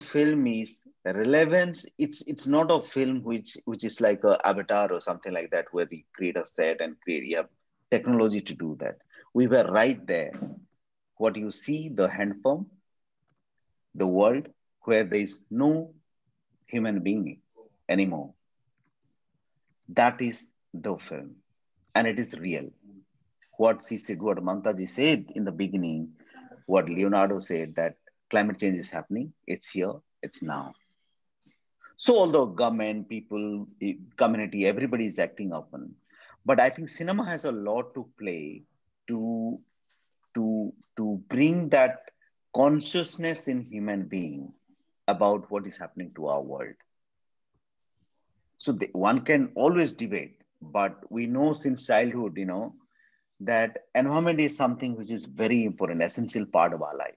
film is relevance. It's not a film which is like a Avatar or something like that, where we create a set and create, you have technology to do that. We were right there. What you see, the hand pump, the world where there is no human being anymore. That is the film, and it is real. What she said, what Mamtaji said in the beginning, what Leonardo said, that climate change is happening. It's here. It's now. So although government, people, community, everybody is acting open, but I think cinema has a lot to play to to bring that consciousness in human being about what is happening to our world. So one can always debate, but we know since childhood, that environment is something which is very important, essential part of our life.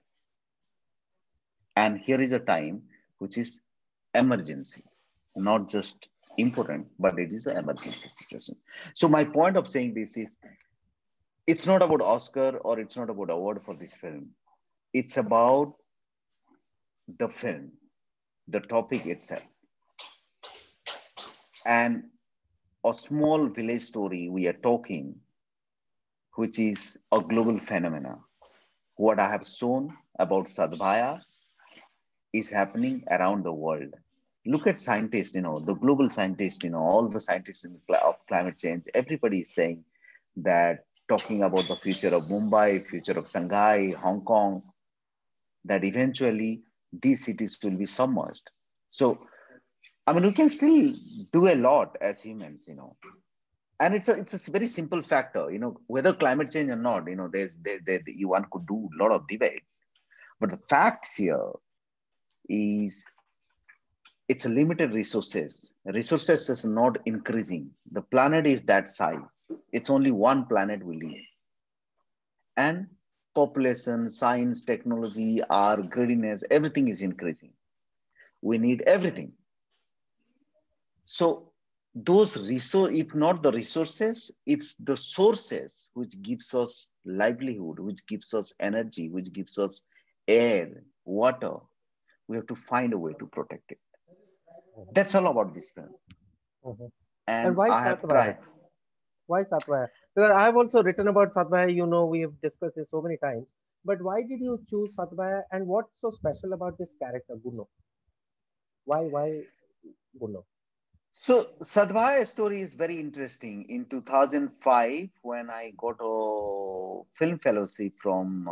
And here is a time which is emergency, not just important, but it is an emergency situation. So my point of saying this is, it's not about Oscar or it's not about award for this film. It's about the film, the topic itself. And a small village story we are talking, which is a global phenomena. What I have shown about Sadbhaya is happening around the world. Look at scientists, the global scientists, all the scientists of climate change, everybody is saying that, talking about the future of Mumbai, future of Shanghai, Hong Kong, that eventually these cities will be submerged. So, I mean, we can still do a lot as humans, and it's a very simple factor, whether climate change or not, one could do a lot of debate. But the facts here is, it's a limited resources. Resources is not increasing. The planet is that size. It's only one planet we live. And population, science, technology, our greediness, everything is increasing. We need everything. So those resources, if not the resources, it's the sources which gives us livelihood, which gives us energy, which gives us air, water. We have to find a way to protect it. That's all about this film. Mhm. And And why I have Satvaya? tried. Why Satvaya? Because I have also written about Satvaya. We have discussed this so many times. But why did you choose Satvaya? And what's so special about this character, Guno? Why Guno? So Sadhvaya story is very interesting. In 2005, when I got a film fellowship from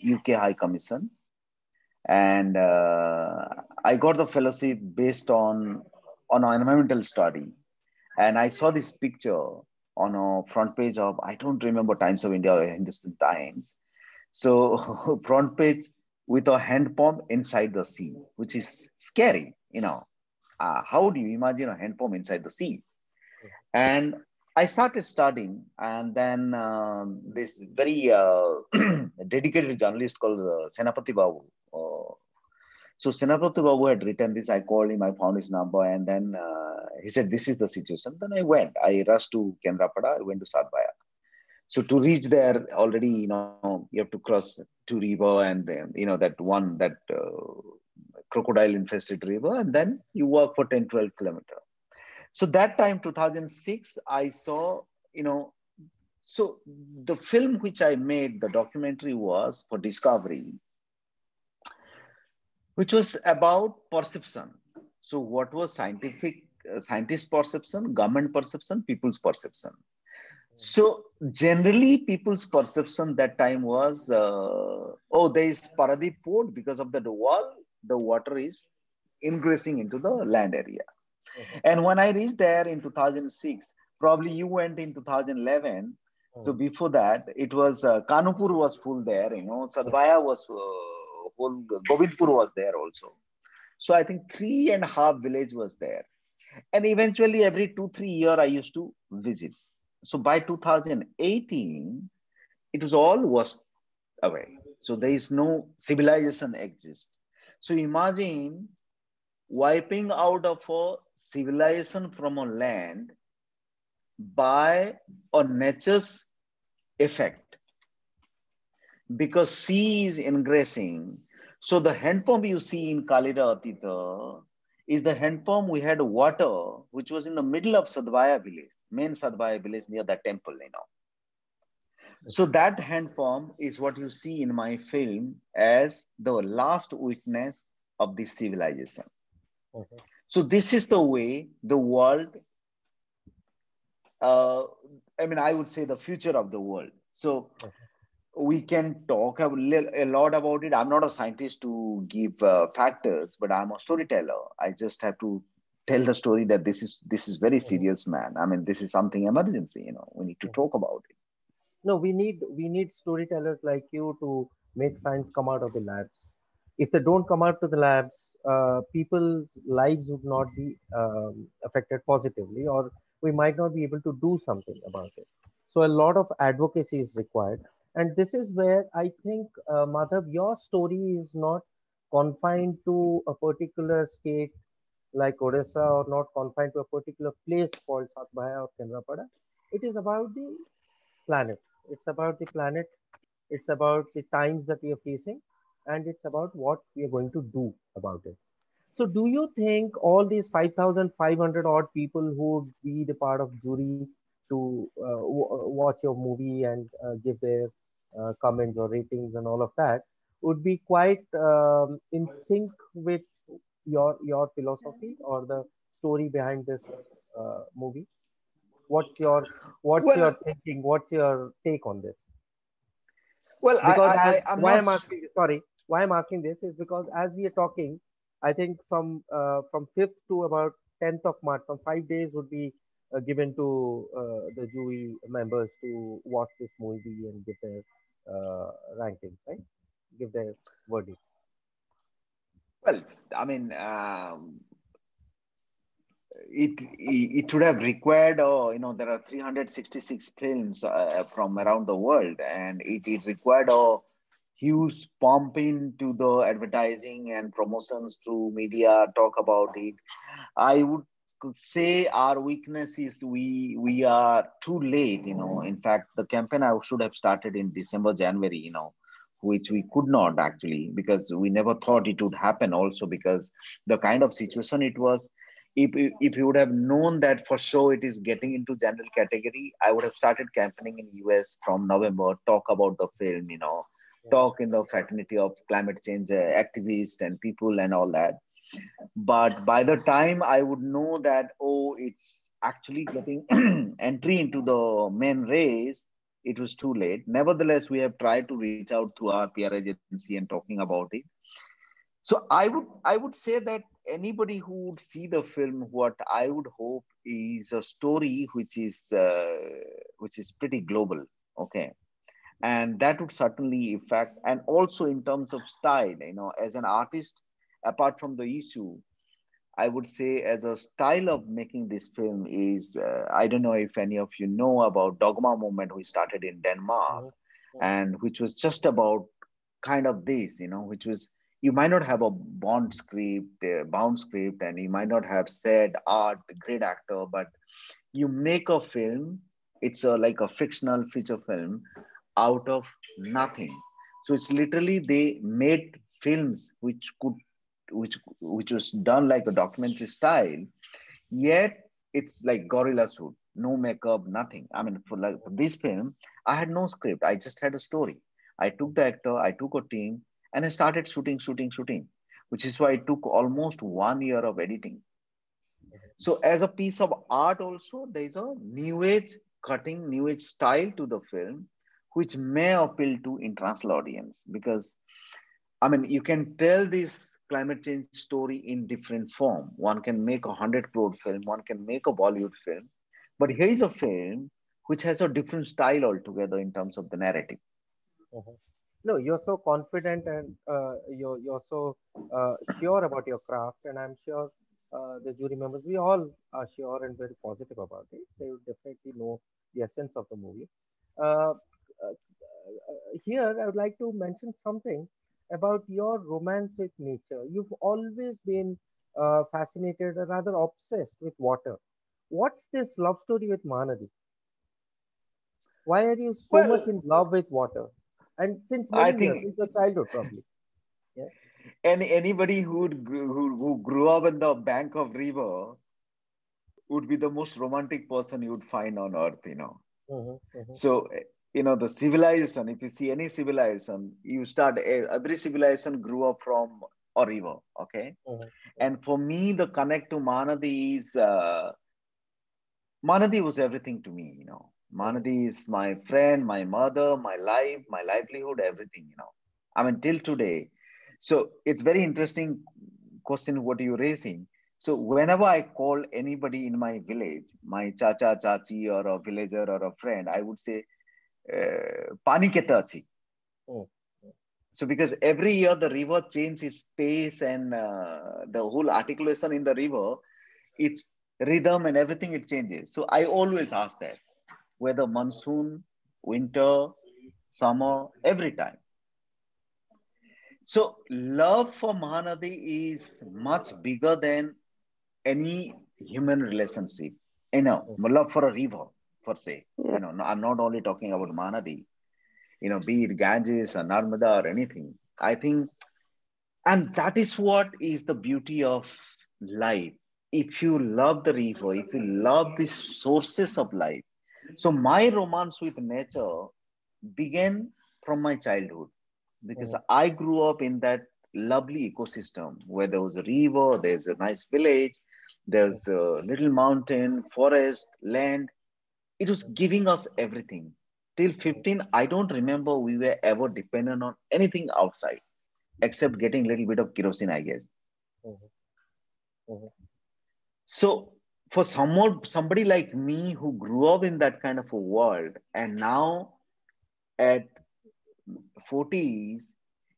UK High Commission, and I got the fellowship based on an environmental study, and I saw this picture on a front page of, I don't remember, Times of India or Hindustan Times. So front page with a hand pump inside the sea, which is scary. How do you imagine a hand pump inside the sea? And I started studying, and then this very dedicated journalist called Senapati Babu. So Senapati Babu had written this. I called him, I found his number, and then he said, "This is the situation." Then I went. I rushed to Kendrapada. I went to Sadbaya. So to reach there, already, you have to cross two river, and then, that crocodile infested river, and then you walk for 10, 12 kilometers. So that time, 2006, I saw, you know, so the film which I made, the documentary, was for Discovery, which was about perception. So what was scientist perception, government perception, people's perception. So generally, people's perception that time was, oh, there is Paradip port, because of the wall, the water is ingressing into the land area. Mhm. And when I reached there in 2006, probably you went in 2011. So Mhm. before that, it was Kanupur was full there, Sadhvaya was full, Govindpur was there also. So I think 3.5 village was there. And eventually every 2, 3 year I used to visit. So by 2018, it was all washed away. So there is no civilization exist. So imagine wiping out of a civilization from a land by a nature's effect, because sea is ingressing. So the hand pump you see in Kalida Atita is the hand pump we had water, which was in the middle of Sadvaya village, main Sadvaya village near the temple. So that hand pump is what you see in my film as the last witness of this civilization. Mhm. So this is the way the world, uh, I mean, I would say the future of the world. So we can talk a lot about it. I'm not a scientist to give factors, but I'm a storyteller. I just have to tell the story that this is very Mhm. serious, man. I mean, this is something emergency. We need to Mhm. talk about it. No, we need storytellers like you to make science come out of the labs. If they don't come out to the labs, people's lives would not be affected positively, or we might not be able to do something about it. So a lot of advocacy is required, and this is where I think, Madhav, your story is not confined to a particular state like Odisha, or not confined to a particular place called Satbhaya or Kendrapada. It is about the planet. It's about the planet. It's about the times that we are facing, and it's about what we are going to do about it. So, do you think all these 5,500 odd people who would be the part of jury to watch your movie and give their comments or ratings and all of that would be quite in sync with your philosophy or the story behind this movie? What's your what's Well, your thinking? What's your take on this? well, Because as I'm why not. I'm asking this, sorry, why I'm asking this is because as we are talking, I think some from 5th to about 10th of March, some 5 days would be given to the jury members to watch this movie and give their rankings, right? Give their verdict. Well, I mean, it would have required, there are 366 films from around the world, and it required a huge pump into the advertising and promotions through media, talk about it. I would could say our weakness is we are too late. In fact, the campaign I should have started in December, January, which we could not actually, because we never thought it would happen, also because the kind of situation it was. If you would have known that for sure it is getting into general category, I would have started campaigning in US from November, talk about the film, Mhm. talk in the fraternity of climate change activists and people and all that. But by the time I would know that, oh, it's actually getting entry into the main race, it was too late. Nevertheless, we have tried to reach out through our PR agency and talking about it. So I would say that anybody who would see the film, what I would hope is a story which is pretty global, okay, and that would certainly affect. And also in terms of style, as an artist, apart from the issue, I would say as a style of making this film is, I don't know if any of you know about Dogma movement, we started in Denmark, Mhm. Mhm. and which was just about kind of this, which was, you might not have a bound script, and you might not have said art, great actor, but you make a film. It's like a fictional feature film out of nothing. So it's literally they made films which was done like a documentary style, yet it's like gorilla suit, no makeup, nothing. I mean, for this film, I had no script. I just had a story. I took the actor, I took a team, and I started shooting, which is why it took almost 1 year of editing. So as a piece of art also, there's a new age cutting, new age style to the film, which may appeal to international audience, because I mean, you can tell this climate change story in different form. One can make a 100 crore film, one can make a Bollywood film, but here is a film which has a different style altogether in terms of the narrative. Mhm. No, you're so confident, and you're so sure about your craft, and I'm sure the jury members, we all are sure and very positive about it. They will definitely know the essence of the movie. Uh, Here, I would like to mention something about your romance with nature. You've always been fascinated, or rather obsessed with water. What's this love story with Mahanadi? Why are you so much Well, in love with water? And since I many years, think since your childhood, probably. Yeah. And anybody who grew up in the bank of river would be the most romantic person you would find on earth, you know. Mhm, mhm, So, you know, the civilization, if you see any civilization, you start, every civilization grew up from a river, okay? mhm, And for me, the connect to Mahanadi is, Mahanadi was everything to me, you know. mhm, Mahanadi is my friend, my mother, my life, my livelihood, everything, you know. I mean, till today. So it's very interesting question what you're raising. So whenever I call anybody in my village, my chacha, chachi, or a villager or a friend, I would say, Pani keta achi. mhm, So because every year the river changes its pace and the whole articulation in the river, its rhythm and everything it changes. So I always ask that whether monsoon, winter, summer, every time. So love for Mahanadi is much bigger than any human relationship. You know, mhm, love for a river, per se. Yeah. You know, I'm not only talking about Mahanadi, you know, be it Ganges or Narmada or anything. I think, and that is what is the beauty of life. If you love the river, if you love the sources of life. So my romance with nature began from my childhood because mhm, I grew up in that lovely ecosystem where there was a river, there's a nice village, mhm, there's a little mountain, forest, land. It was mhm, giving us everything. Till 15, I don't remember we were ever dependent on anything outside except getting a little bit of kerosene, I guess. mhm, mhm, So for somebody like me who grew up in that kind of a world and now at 40s,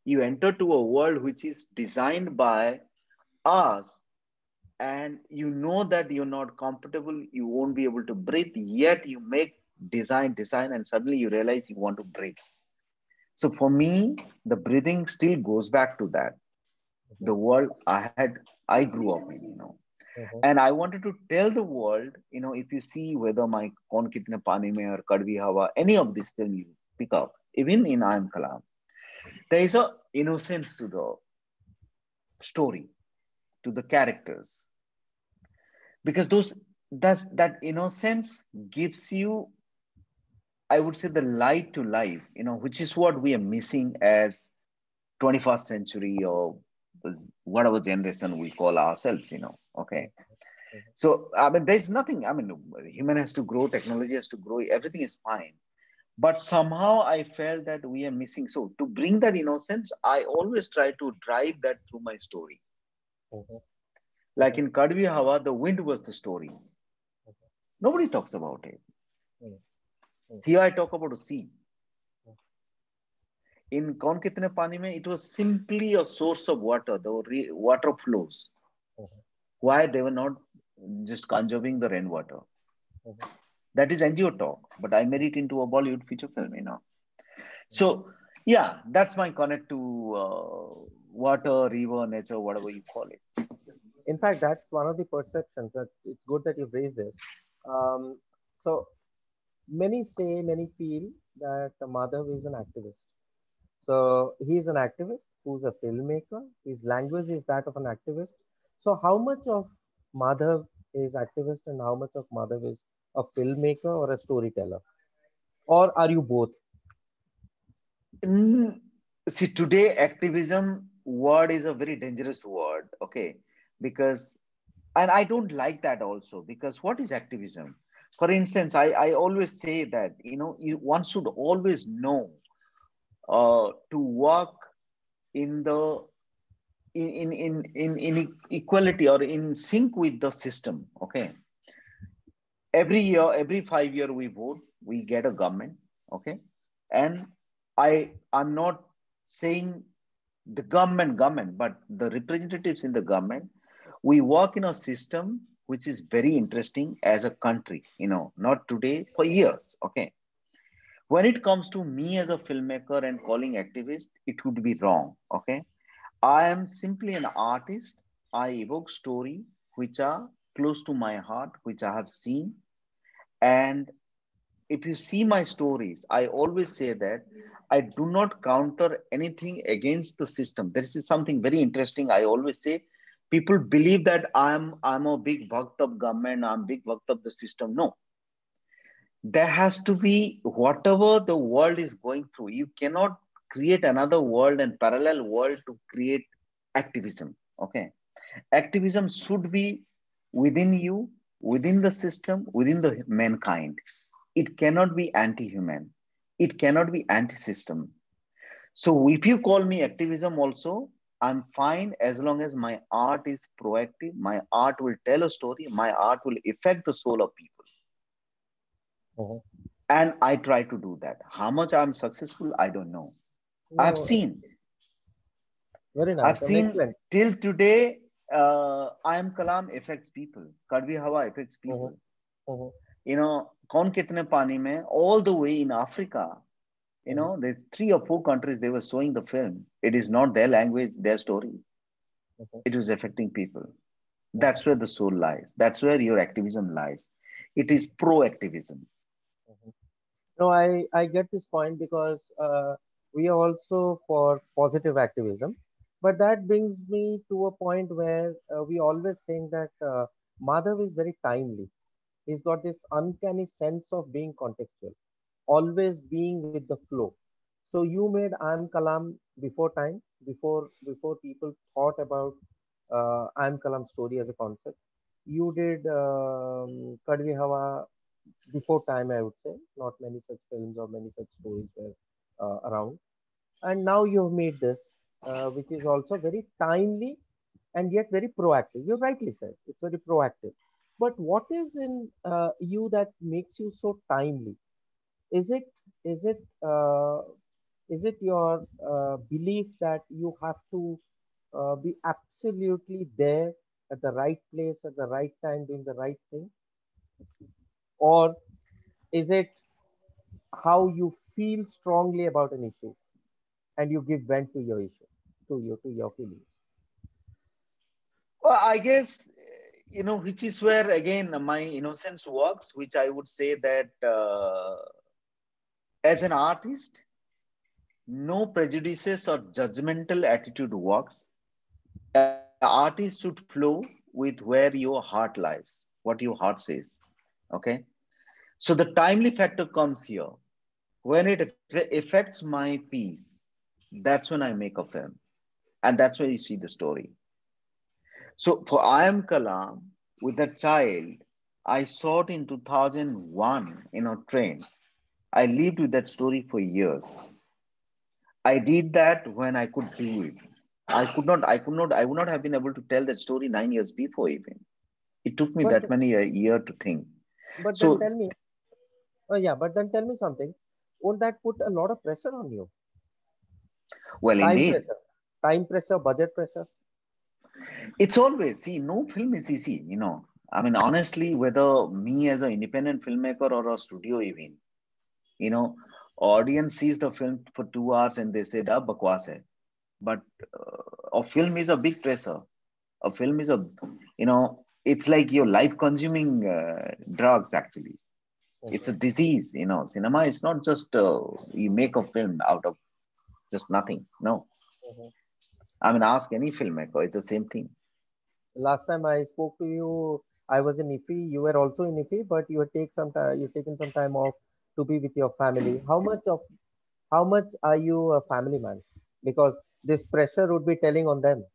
you enter to a world which is designed by us and you know that you're not comfortable, you won't be able to breathe, yet you make design, and suddenly you realize you want to breathe. So for me, the breathing still goes back to that, mhm, the world I grew up in, you know. mhm, And I wanted to tell the world, you know, if you see whether my Kaun Kitne Pani Mein or Kadvi Hawa, any of this film you pick up, even in I Am Kalam, there is a innocence to the story, to the characters, because that innocence gives you, I would say, the light to life, you know, which is what we are missing as 21st century or whatever generation we call ourselves, you know. Okay. mhm, So, I mean, there's nothing, I mean, human has to grow, technology has to grow, everything is fine. But somehow I felt that we are missing. So, to bring that innocence, I always try to drive that through my story. mhm, Like in Kadvi Hawa, the wind was the story. Nobody talks about it. mhm, mhm, Here I talk about the sea. In Kaun Kitne Pani Mein, it was simply a source of water. The water flows. mhm, Why they were not just conserving the rainwater? mhm, That is NGO talk, but I made it into a Bollywood feature film, you know. mhm. So, yeah, that's my connect to water, river, nature, whatever you call it. In fact, that's one of the perceptions that it's good that you've raised this. So many say, many feel that Madhav is an activist. So he's an activist who's a filmmaker. His language is that of an activist. So how much of Madhav is activist and how much of Madhav is a filmmaker or a storyteller? Or are you both? Mm, see, today activism word is a very dangerous word, okay? Because, and I don't like that also, because what is activism? For instance, I always say that, you know, one should always know to work in the in equality or in sync with the system, okay? Every year, every 5 year we vote, we get a government, okay? And I'm not saying the government, but the representatives in the government, we work in a system which is very interesting as a country, you know, not today, for years, okay? When it comes to me as a filmmaker and calling activist, it would be wrong, okay? I am simply an artist. I evoke story which are close to my heart, which I have seen, and if you see my stories, I always say that I do not counter anything against the system. This is something very interesting. I always say people believe that I'm a big bhakt of government, I'm big bhakt of the system. No, there has to be whatever the world is going through. You cannot create another world and parallel world to create activism. Okay, activism should be within you, within the system, within the mankind. It cannot be anti-human. It cannot be anti-system. So if you call me activism also, I'm fine as long as my art is proactive. My art will tell a story. My art will affect the soul of people. Mhm. And I try to do that. How much I'm successful, I don't know. I've No, seen, very I've nice and seen excellent. till today, I am Kalam affects people. Kadvi Hawa affects Mhm, people. mhm, Kaun kitne pani mein, all the way in Africa, mhm, there's 3 or 4 countries they were showing the film. It is not their language, their story. mhm, It was affecting people. mhm, That's where the soul lies. That's where your activism lies. It is pro-activism. mhm. No, I get this point because we are also for positive activism, but that brings me to a point where we always think that Madhav is very timely. He's got this uncanny sense of being contextual, always being with the flow. So you made I'm Kalam before time, before people thought about I'm Kalam story as a concept. You did Kadvi Hawa before time, I would say. Not many such films or many such stories were around. And now you've made this, which is also very timely and yet very proactive. You rightly said it's very proactive. But what is in you that makes you so timely? Is it is it uh, is it your belief that you have to be absolutely there at the right place at the right time doing the right thing, or is it how you feel strongly about an issue and you give vent to your issue, to your feelings? Well, I guess, which is where again my innocence works, which I would say that as an artist, no prejudices or judgmental attitude works. An artist should flow with where your heart lies, what your heart says. Okay. So the timely factor comes here. When it affects my peace, that's when I make a film. And that's where you see the story. So for I Am Kalam, with a child, I saw it in 2001 in a train. I lived with that story for years. I did that when I could do it. I would not have been able to tell that story 9 years before even. It took me but that many a year to think. but then So, tell me, yeah, but then tell me something. Won't that put a lot of pressure on you? well, Time indeed, pressure, time pressure, budget pressure. it's always, see, no film is easy. I mean, honestly, whether me as an independent filmmaker or a studio even, you know, audience sees the film for 2 hours and they said, ah, bakwas hai. But a film is a big pressure. A film is it's like your life consuming drugs actually. It's Mhm, a disease. Cinema is not just you make a film out of just nothing. No, mhm. I mean, ask any filmmaker, it's the same thing. Last time I spoke to you, I was in IFI. You were also in IFI, but you had take some time. You've taken some time off to be with your family. How much are you a family man? Because this pressure would be telling on them.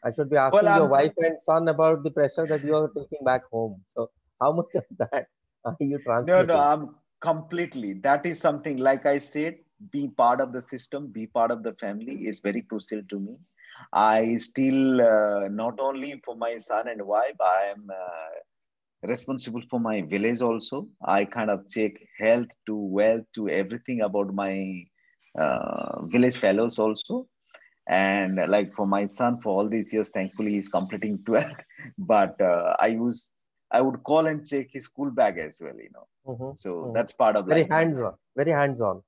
I should be Well, asking your I'm wife and son about the pressure that you are taking back home. So how much of that are you no, transmitting? I'm completely. That is something, like I said, be part of the system, be part of the family is very crucial to me. I still, not only for my son and wife, I am responsible for my village also. I kind of check health to wealth to everything about my village fellows also. And like for my son, for all these years, thankfully he's completing 12th. But I would call and check his school bag as well. Hmm. So Hmm. that's part of Very life. hands-on, very hands-on,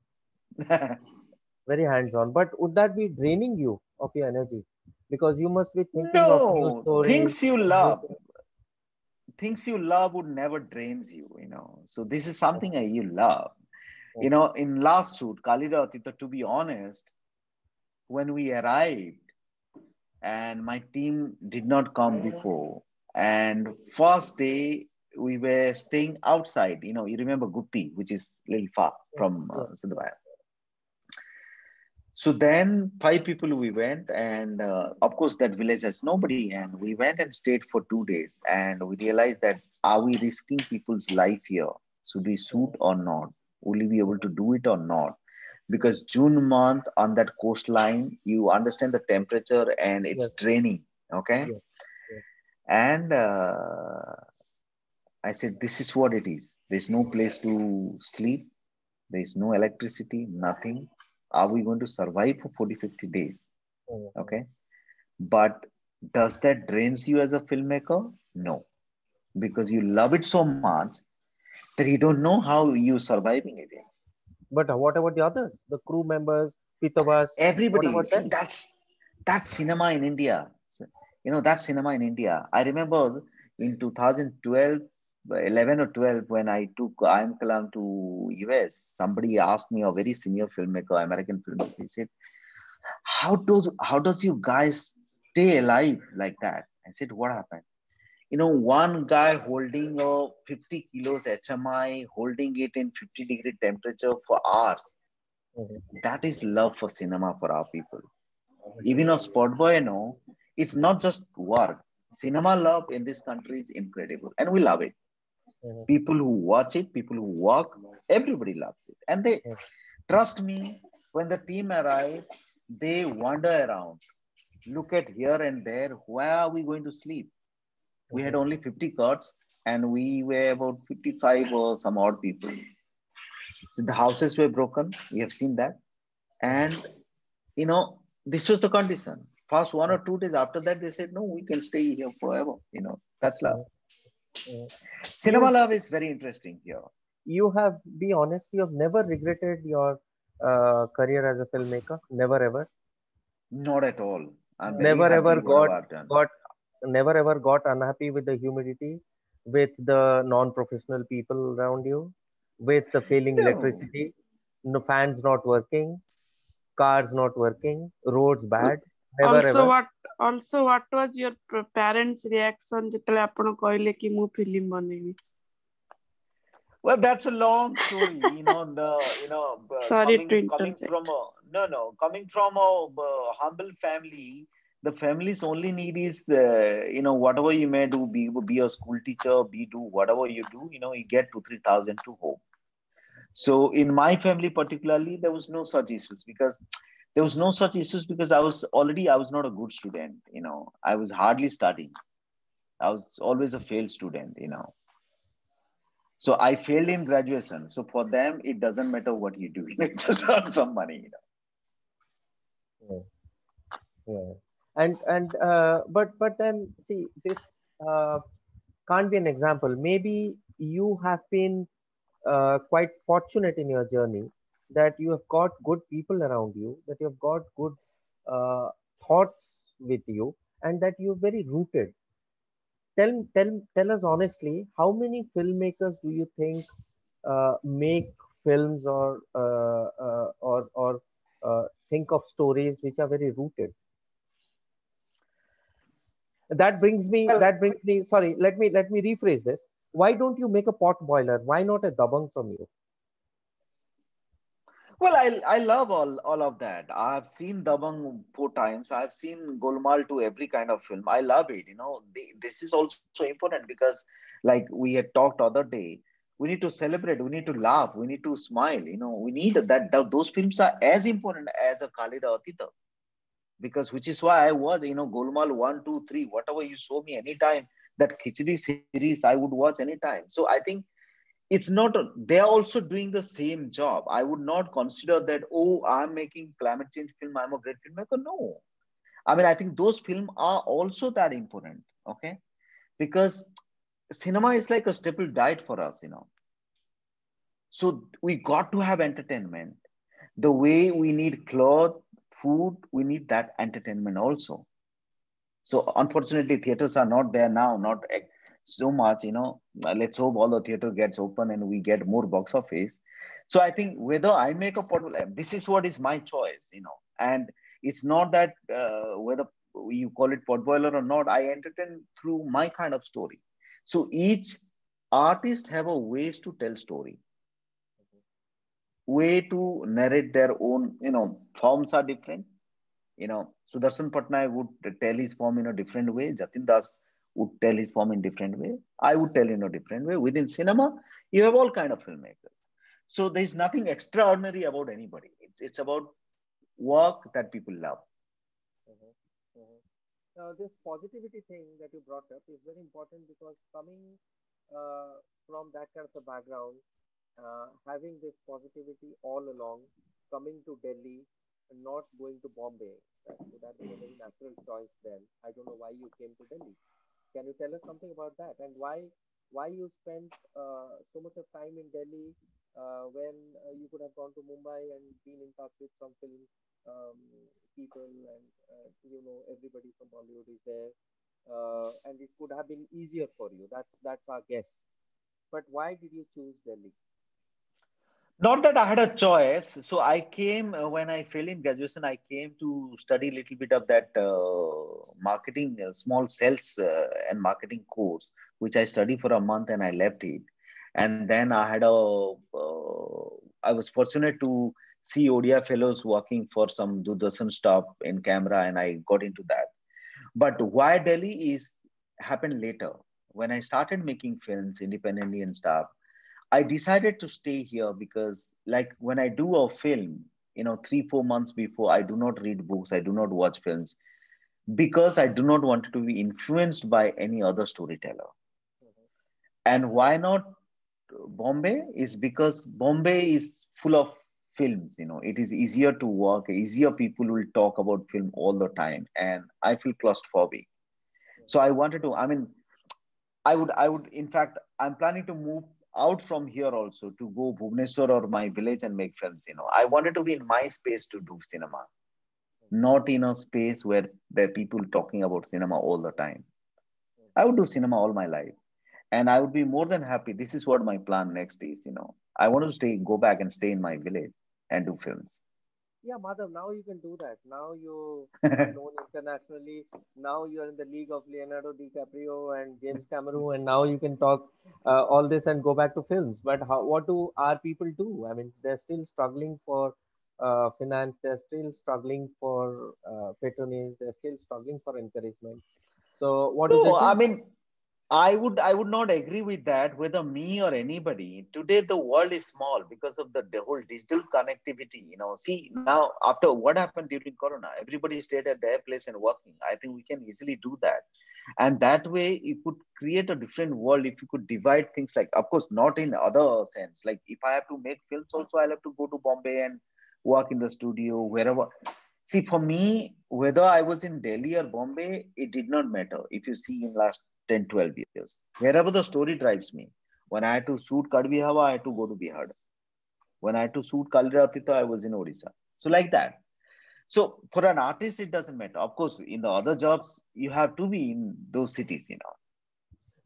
very hands-on. But would that be draining you of your energy? Because you must be thinking of new No, stories, new things. things you love would never drains you, you know. So this is something you love. You Mhm. know, in last shoot, Kalida Atita, to be honest, when we arrived and my team did not come before, and first day we were staying outside, you know, you remember Gutti, which is a little far Yeah, from yeah. Sindhbaya. So then five people we went, and of course that village has nobody, and we went and stayed for 2 days, and we realized that are we risking people's life here? Should we shoot Mhm. or not? Will we be able to Mhm. do it or not? Mhm. Because June month on that coastline, you understand the temperature and it's Yes, draining. Okay, yes, yes. and I said this is what it is. There's no place to sleep. There's no electricity, nothing. Are we going to survive for 40, 50 days? Mhm. Okay. But does that drains you as a filmmaker? No, because you love it so much that you don't know how you're surviving it. But what about the others? The crew members, Pitobas, what Everybody, about see, them? that's cinema in India. You know, that's cinema in India. I remember in 2012, 11 or 12, when I took I'm Kalam to US, somebody asked me, a very senior filmmaker, American filmmaker, he said, how does you guys stay alive like that? I said, what happened? You know, one guy holding a 50 kilos HMI, holding it in 50-degree temperature for hours. Mhm. That is love for cinema for our people. Mhm. Even a sport boy, you know, it's not just work. Cinema love in this country is incredible, and we love it. Mhm. People who watch it, people who work, everybody loves it. And they Mhm. trust me, when the team arrive, they wander around, look at here and there, where are we going to sleep? We had Mhm. only 50 cots and we were about 55 or some odd people. So the houses were broken. We have seen that. Mhm. And, you know, this was the condition. First 1 or 2 days after that, they said, no, we can stay here forever. You know, that's love. Mhm. Mhm. Cinema You love is very interesting here. you have be honest. You have never regretted your career as a filmmaker. Never ever. Not at all. I'm very Never ever happy whatever I've done. got never ever got unhappy with the humidity, with the non-professional people around you, with the failing No. electricity, no fans not working, cars not working, roads bad. Never Also, ever. what was your parents' reaction ଯେତେବେଳେ ଆପଣ କହିଲେ କି ମୁଁ film ବନେଇବି? Well, that's a long story. You know, Sorry to coming from interject. a no no coming from a humble family. The family's only need is you know, whatever you may do, be a school teacher, be do whatever you do. You know, you get 2-3 thousand to home. So in my family particularly, there was no such issues because I was not a good student. You know, I was hardly studying. I was always a failed student. You know, so I failed in graduation. So for them, it doesn't matter what you do. You just earn some money. You know. Yeah, yeah. But then see this can't be an example. Maybe you have been quite fortunate in your journey that you have got good people around you, that you have got good uh, thoughts with you, and that you're very rooted. Tell us honestly, how many filmmakers do you think make films or think of stories which are very rooted? Well, That brings me. Sorry, let me rephrase this. Why don't you make a pot boiler? Why not a dabang from you? well, I love all of that. I've seen Dabang 4 times. I've seen Golmaal to every kind of film. I love it. You know, this is also important because, like we had talked other day, we need to celebrate. We need to laugh. We need to smile. You know, we need those films are as important as a Khalida Atita. Because which is why I was, you know, Golmaal 1, 2, 3, whatever you show me anytime, that Khichdi series I would watch anytime. So I think it's not, they are also doing the same job. I would not consider that, oh, I'm making climate change film, I'm a great filmmaker. No. I mean, I think those films are also that important. Okay. Because cinema is like a staple diet for us, you know. So we got to have entertainment. The way we need cloth, food, we need that entertainment also. So unfortunately, theaters are not there now. Not so much, let's hope all the theater gets open and we get more box office. So I think whether I make a portfolio, this is what is my choice, and it's not that whether you call it potboiler or not, I entertain through my kind of story. So each artist have a ways to tell story, way to narrate their own, forms are different. Sudarshan Patnaik would tell his form in a different way. Jatin Das would tell his form in different way. I would tell in a different way. Within cinema, you have all kind of filmmakers. So there's nothing extraordinary about anybody. It's about work that people love. Mhm, mhm. Now, this positivity thing that you brought up is very important because coming from that kind of a background, having this positivity all along, coming to Delhi and not going to Bombay, that would have been a very natural choice then. I don't know why you came to Delhi. Can you tell us something about that and why you spent so much of time in Delhi when you could have gone to Mumbai and been in touch with some film um, people and everybody from Bollywood is there and it could have been easier for you. That's our guess. But why did you choose Delhi? Not that I had a choice. So I came when I failed in graduation. I came to study a little bit of that marketing, small sales and marketing course, which I studied for a month and I left it. And then I was fortunate to see ODI fellows working for some Doordarshan stop in camera, and I got into that. But why Delhi is happened later when I started making films independently and stuff. I decided to stay here because, like, when I do a film, 3, 4 months before, I do not read books, I do not watch films because I do not want to be influenced by any other storyteller. Mhm. And why not Bombay? Is because Bombay is full of films. It is easier to work, easier people will talk about film all the time, and I feel claustrophobic. So I wanted to. I mean, I would, in fact, I'm planning to move out from here also to go Bhubaneswar or my village and make films. I wanted to be in my space to do cinema, not in a space where there are people talking about cinema all the time. I would do cinema all my life, and I would be more than happy. This is what my plan next is. I want to go back and stay in my village and do films. Yeah, Madhav, now you can do that. Now you are known internationally. Now you are in the league of Leonardo DiCaprio and James Cameron, and now you can talk all this and go back to films. But what do our people do? I mean, they're still struggling for finance. They're still struggling for patronage. They're still struggling for encouragement. So what do they No, I do? mean, I would not agree with that, whether me or anybody. Today the world is small because of the whole digital connectivity. See now after what happened during Corona, everybody stayed at their place and working. I think we can easily do that, and that way you could create a different world if you could divide things. Like, of course, not in other sense. Like if I have to make films, also I'll have to go to Bombay and work in the studio wherever. See, for me, whether I was in Delhi or Bombay, it did not matter. If you see in last 10, 12 years, wherever the story drives me. When I had to shoot Kadvi Hawa, I had to go to Bihar. When I had to shoot Kaliratita, I was in Odisha. So like that. So for an artist, it doesn't matter. Of course, in the other jobs, you have to be in those cities.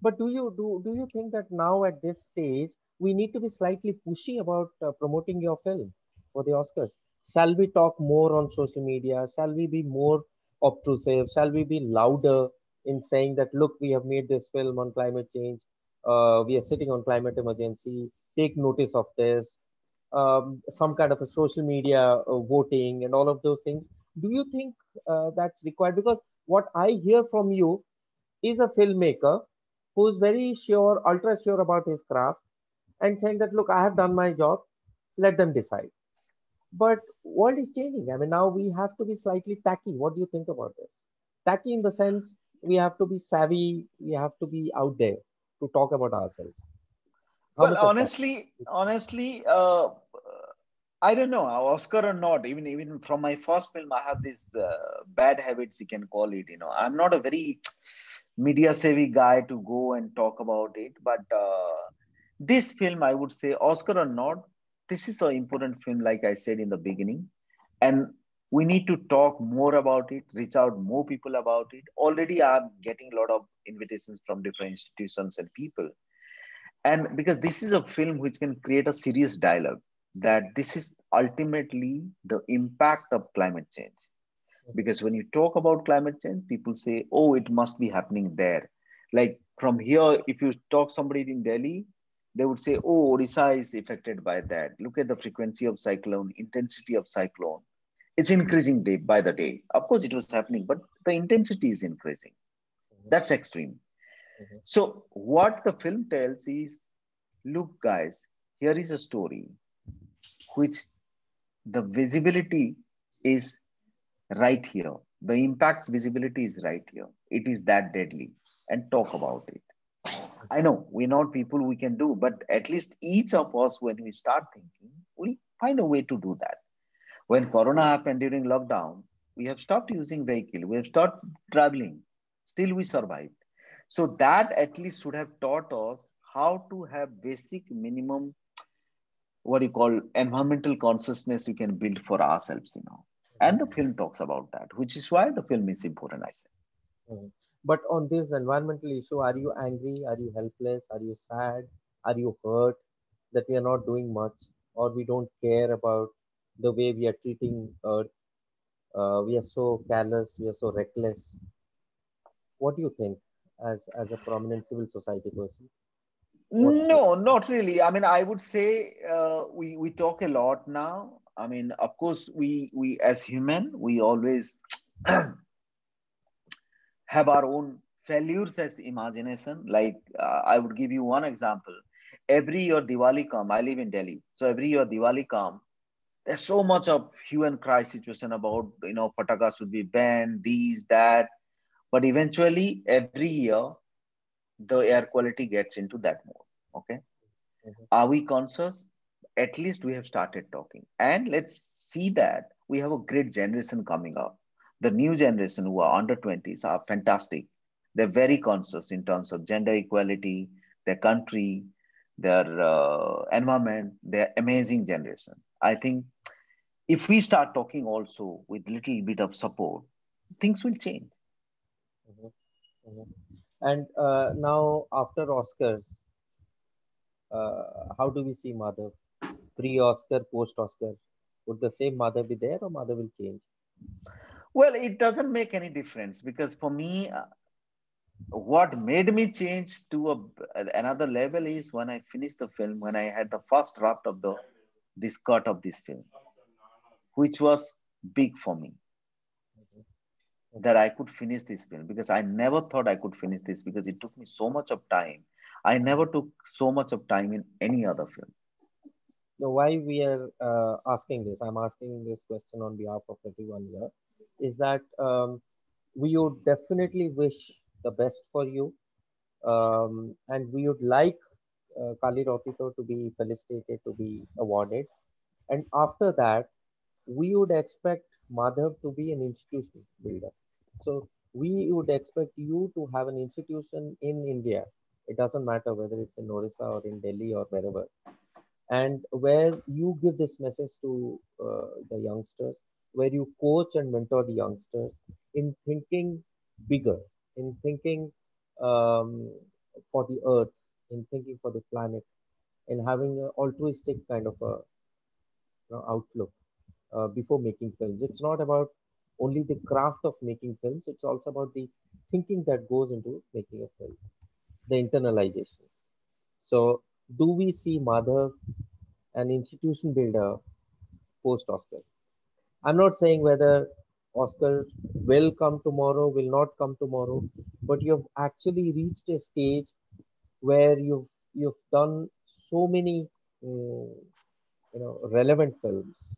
But do you think that now at this stage we need to be slightly pushy about promoting your film for the Oscars? Shall we talk more on social media? Shall we be more obtrusive? Shall we be louder in saying that look, we have made this film on climate change. We are sitting on climate emergency. Take notice of this. Some kind of a social media voting and all of those things. Do you think that's required? Because what I hear from you is a filmmaker who's very sure, ultra sure about his craft, and saying that, look, I have done my job, let them decide. But world is changing. I mean, now we have to be slightly tacky. What do you think about this? Tacky in the sense we have to be savvy, we have to be out there to talk about ourselves. How Well, much of that? honestly, I don't know, Oscar or not. Even from my first film, I have these bad habits, you can call it. I'm not a very media savvy guy to go and talk about it. But this film, I would say, Oscar or not, this is an important film, like I said in the beginning. And We need to talk more about it, reach out more people about it. Already I'm getting a lot of invitations from different institutions and people. And because this is a film which can create a serious dialogue that this is ultimately the impact of climate change. Because when you talk about climate change, people say, oh, it must be happening there. Like from here, if you talk somebody in Delhi, they would say, oh, Odisha is affected by that. Look at the frequency of cyclone, intensity of cyclone. It's increasing day by the day. Of course, it was happening, but the intensity is increasing. That's extreme. So what the film tells is, look, guys, here is a story which the visibility is right here. The impact's visibility is right here. It is that deadly, and talk about it. I know we're not people we can do, but at least each of us, when we start thinking, we'll find a way to do that. When Corona happened during lockdown, we have stopped using vehicle. We have stopped traveling. Still, we survived. So that at least should have taught us how to have basic minimum, what you call environmental consciousness we can build for ourselves, And the film talks about that, which is why the film is important, I say. But on this environmental issue, are you angry? Are you helpless? Are you sad? Are you hurt that we are not doing much, or we don't care about the way we are treating Earth? We are so careless. We are so reckless. What do you think, as a prominent civil society person? What's your No, not really. I mean, I would say we talk a lot now. I mean, of course, we as human, we always have our own failures as imagination. Like I would give you one example. Every year Diwali come, I live in Delhi. So every year Diwali come, there's so much of hue and cry situation about, pataka should be banned, these, that. But eventually every year the air quality gets into that mode. Okay. Mhm. Are we conscious? At least we have started talking. And let's see that we have a great generation coming up. The new generation who are under 20s are fantastic. They're very conscious in terms of gender equality, their country, their environment. They're amazing generation. I think if we start talking also with little bit of support, things will change. Mhm. Mhm. And now after Oscars, how do we see Mother? Pre-Oscar, post-Oscar? Would the same Mother be there, or Mother will change? Well, it doesn't make any difference because for me, what made me change to another level is when I finished the film, when I had the first draft of this cut of this film, which was big for me that I could finish this film because I never thought I could finish this because it took me so much of time. I never took so much of time in any other film. So why we are asking this? I'm asking this question on behalf of everyone here. Is that we would definitely wish the best for you, and we would like Kali Rotito to be felicitated, to be awarded, and after that, we would expect Madhav to be an institution builder. So we would expect you to have an institution in India. It doesn't matter whether it's in Orissa or in Delhi or wherever, and where you give this message to the youngsters, where you coach and mentor the youngsters in thinking bigger, in thinking um, for the earth, in thinking for the planet, in having an altruistic kind of a outlook before making films. It's not about only the craft of making films, it's also about the thinking that goes into making a film, the internalization. So, do we see Madhav an institution builder post Oscar? I'm not saying whether Oscar will come tomorrow, will not come tomorrow, but you've actually reached a stage where you've done so many relevant films,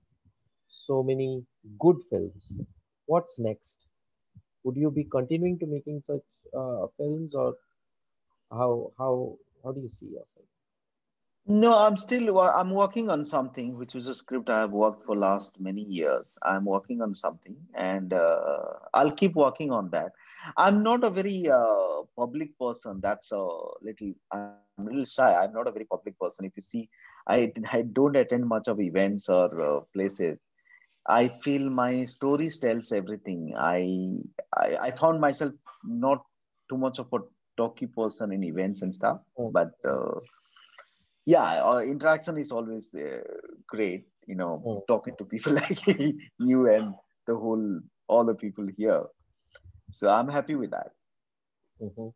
so many good films. What's next? Would you be continuing to making such films, or how do you see yourself? No, I'm working on something which is a script I have worked for last many years. I'm working on something and I'll keep working on that. I'm not a very public person. I'm a little shy. I'm not a very public person. If you see, I don't attend much of events or places. I feel my stories tells everything. I found myself not too much of a talky person in events and stuff, Mm, but mm, yeah, interaction is always great. mm, Talking to people like you and all the people here. So I'm happy with that. mhm.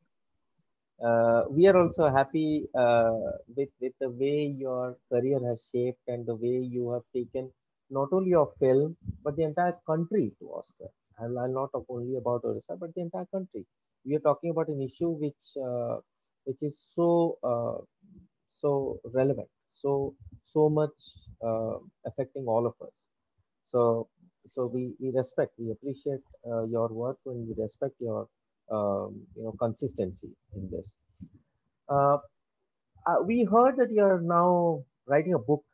We are also happy with the way your career has shaped and the way you have taken not only your film but the entire country to Oscar. And I'm not talk only about Orissa, but the entire country. We are talking about an issue which is so relevant, so much affecting all of us. So we respect, we appreciate your work, and we respect your consistency in this. Uh, we heard that you are now writing a book.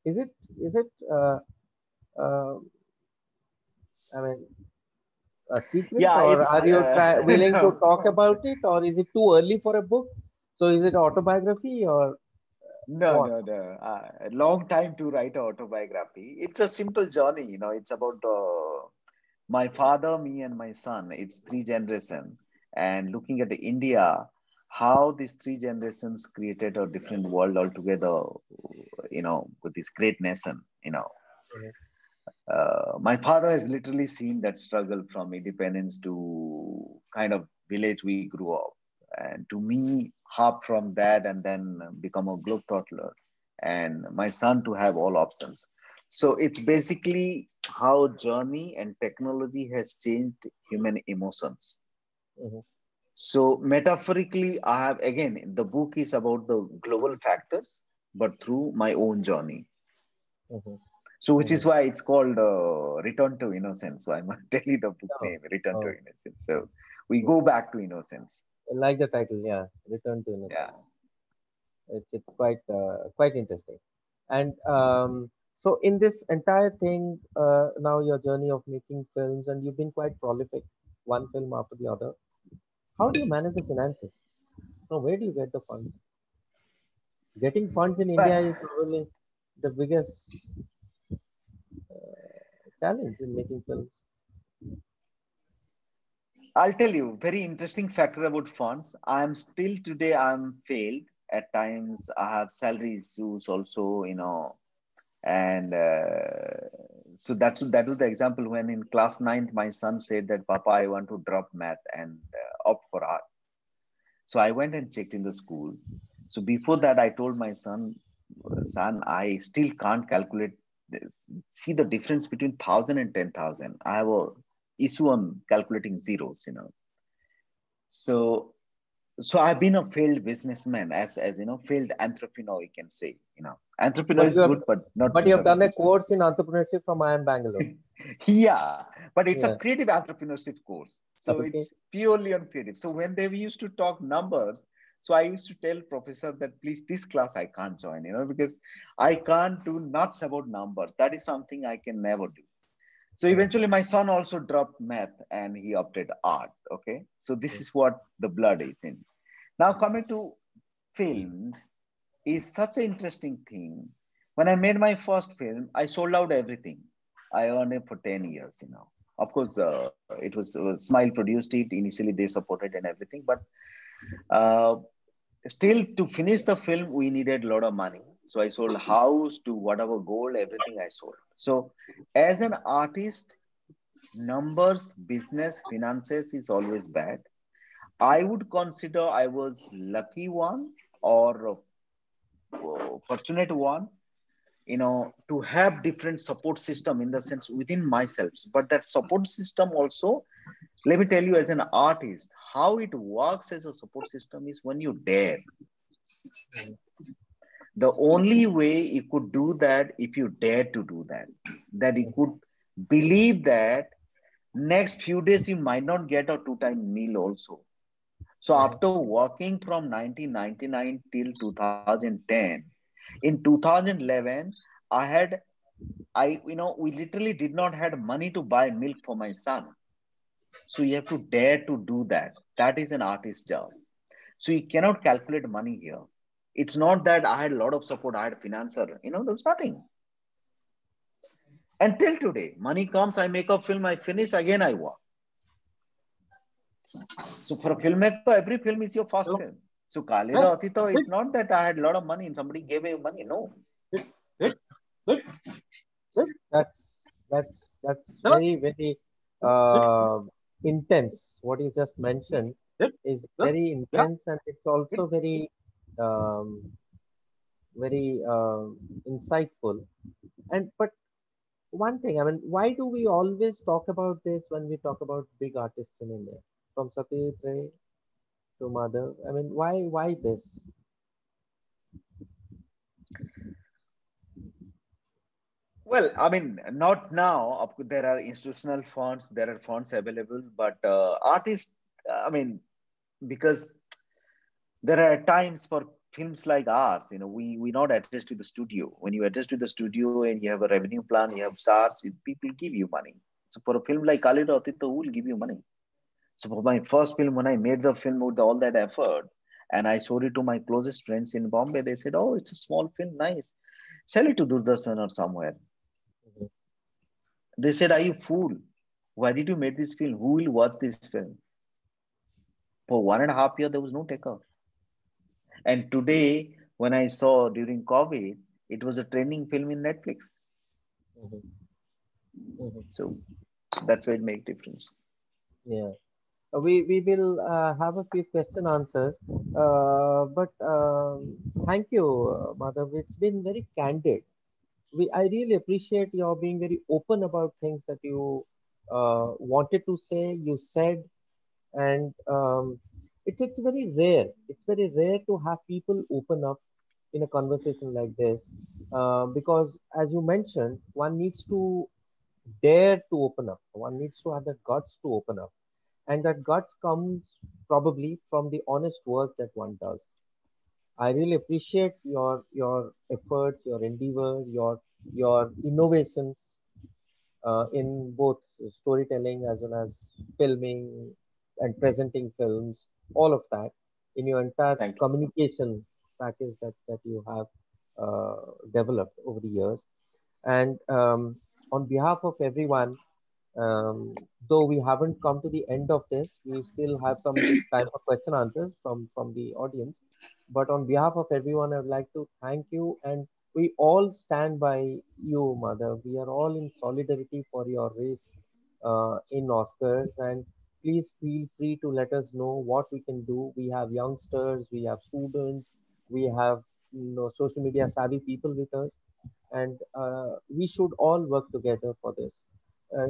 Is it uh, I mean a secret, Yeah, or it's are you willing to no, talk about it, or is it too early for a book? So is it autobiography or no, what? no, no. A long time to write an autobiography. It's a simple journey. It's about my father, me, and my son. It's three generations, and looking at India, how these three generations created a different world altogether. With this great nation. Mhm, My father has literally seen that struggle from independence to kind of village we grew up, and to me, hop from that and then become a globetrotter, and my son to have all options. So it's basically how journey and technology has changed human emotions. mhm, So metaphorically, I have again the book is about the global factors, but through my own journey. mhm, So, which mhm. is why it's called Return to Innocence. So, I must tell you the book Oh, name, Return to oh, Innocence. So, we mhm. go back to innocence. Like the title, yeah, Return to Yeah. Innocence. It's quite interesting. And so in this entire thing, now your journey of making films, and you've been quite prolific, one film after the other. How do you manage the finances? No, where do you get the funds? Getting funds in But India is probably the biggest challenge in making films. I'll tell you, very interesting factor about funds. I'm still today, I'm failed. At times, I have salary issues also, and so that was the example when in class ninth, my son said that, Papa, I want to drop math and opt for art. So I went and checked in the school. So before that, I told my son, I still can't calculate this. See the difference between 1,000 and 10,000. I have a issue on calculating zeros. So so I've been a failed businessman, as failed entrepreneur, you can say. Entrepreneur But is you have good, but not but you in have terms of done a business. course in entrepreneurship from IIM Bangalore. Yeah, but it's a Yeah. creative entrepreneurship course. So Okay. it's purely on creative. So when they used to talk numbers, so I used to tell professor that please this class I can't join, because I can't do nuts about numbers. That is something I can never do. So Uh, eventually my son also dropped math and he opted art. Okay. So this is what the blood is in. Now coming to films is such an interesting thing. When I made my first film, I sold out everything. I earned it for 10 years. Of course, it was Smile produced it. Initially, they supported and everything. But uh, still, to finish the film, we needed a lot of money. So I sold house to whatever gold, everything I sold. So as an artist, numbers, business, finances is always bad. I would consider I was lucky one or fortunate one, to have different support system in the sense within myself. But that support system also, let me tell you, as an artist, how it works as a support system is when you dare. The only way you could do that if you dare to do that you could believe that next few days you might not get a two-time meal also. So after working from 1999 till 2010, in 2011, I had we literally did not had money to buy milk for my son. So you have to dare to do that. That is an artist's job. So you cannot calculate money here. It's not that I had a lot of support, I had a financer. There's nothing. Until today, money comes, I make a film, I finish, again I work. So for a filmmaker, every film is your first film. So Kalira Atita, it's not that I had a lot of money and somebody gave me money. No. That's very, very intense. What you just mentioned is very intense, and it's also very very insightful. And but one thing, I mean, why do we always talk about this when we talk about big artists in India, from Satyajit Ray to Madhav? I mean, why this? Well, I mean, not now. There are institutional funds, there are funds available, but artists, I mean, because there are times for films like ours, we not attached to the studio. When you attach to the studio and you have a revenue plan, you have stars, people give you money. So for a film like Kalira Atita, who will give you money? So for my first film, when I made the film with all that effort, and I showed it to my closest friends in Bombay, they said, "Oh, it's a small film, nice. Sell it to Doordarshan or somewhere." Mhm. They said, "Are you fool? Why did you make this film? Who will watch this film?" For 1.5 years, there was no takeoff. And today, when I saw during COVID, it was a trending film in Netflix. Mhm. Mhm. So that's why it makes difference. Yeah. We will have a few question answers, but thank you, Madhav. It's been very candid. I really appreciate your being very open about things that you wanted to say. You said, and it's very rare. It's very rare to have people open up in a conversation like this, because as you mentioned, one needs to dare to open up. One needs to have the guts to open up, and that guts comes probably from the honest work that one does. I really appreciate your efforts, your endeavor, your innovations in both storytelling as well as filming and presenting films, all of that in your entire Thank you. communication package that you have developed over the years. And on behalf of everyone, though we haven't come to the end of this, we still have some time for question answers from the audience. But on behalf of everyone, I'd like to thank you, and we all stand by you, Mother. We are all in solidarity for your race in Oscars, and please feel free to let us know what we can do. We have youngsters, we have students, we have social media savvy people with us, and we should all work together for this.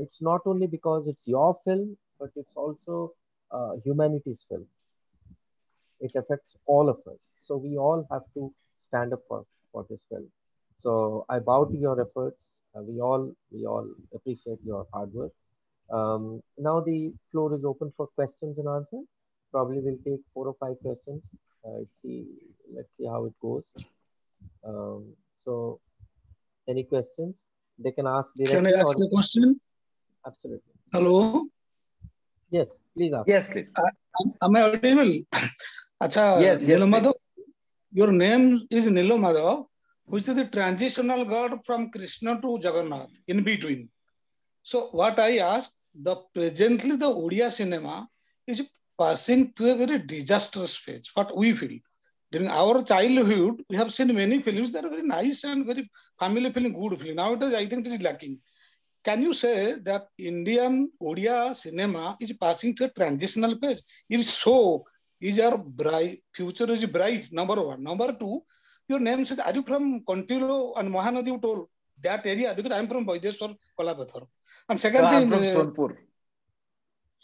It's not only because it's your film, but it's also humanity's film. It affects all of us. So we all have to stand up for this film. So I bow to your efforts. We all appreciate your hard work. Now the floor is open for questions and answers. Probably we'll take 4 or 5 questions. Let's see how it goes. So any questions they can ask Can I directly ask or a question? absolutely. Hello? Yes, please ask. Yes, please. Am I audible? Acha, Yes, yes, Nilomadhav, please. your name is Nilomadhav, which is the transitional god from Krishna to Jagannath, in between. So what I ask, presently the Odia cinema is passing through a very disastrous phase, what we feel. During our childhood, we have seen many films that are very nice and very family feeling, good feeling. Nowadays, I think it is lacking. Can you say that Indian Odia cinema is passing through a transitional phase? If so, is our future is bright? Number one. Number two, your name says, are you from Kontilo and Mahanadi? You told that area because I'm from Vaideshwar, Kolapathar. And second I'm thing, from Sonpur.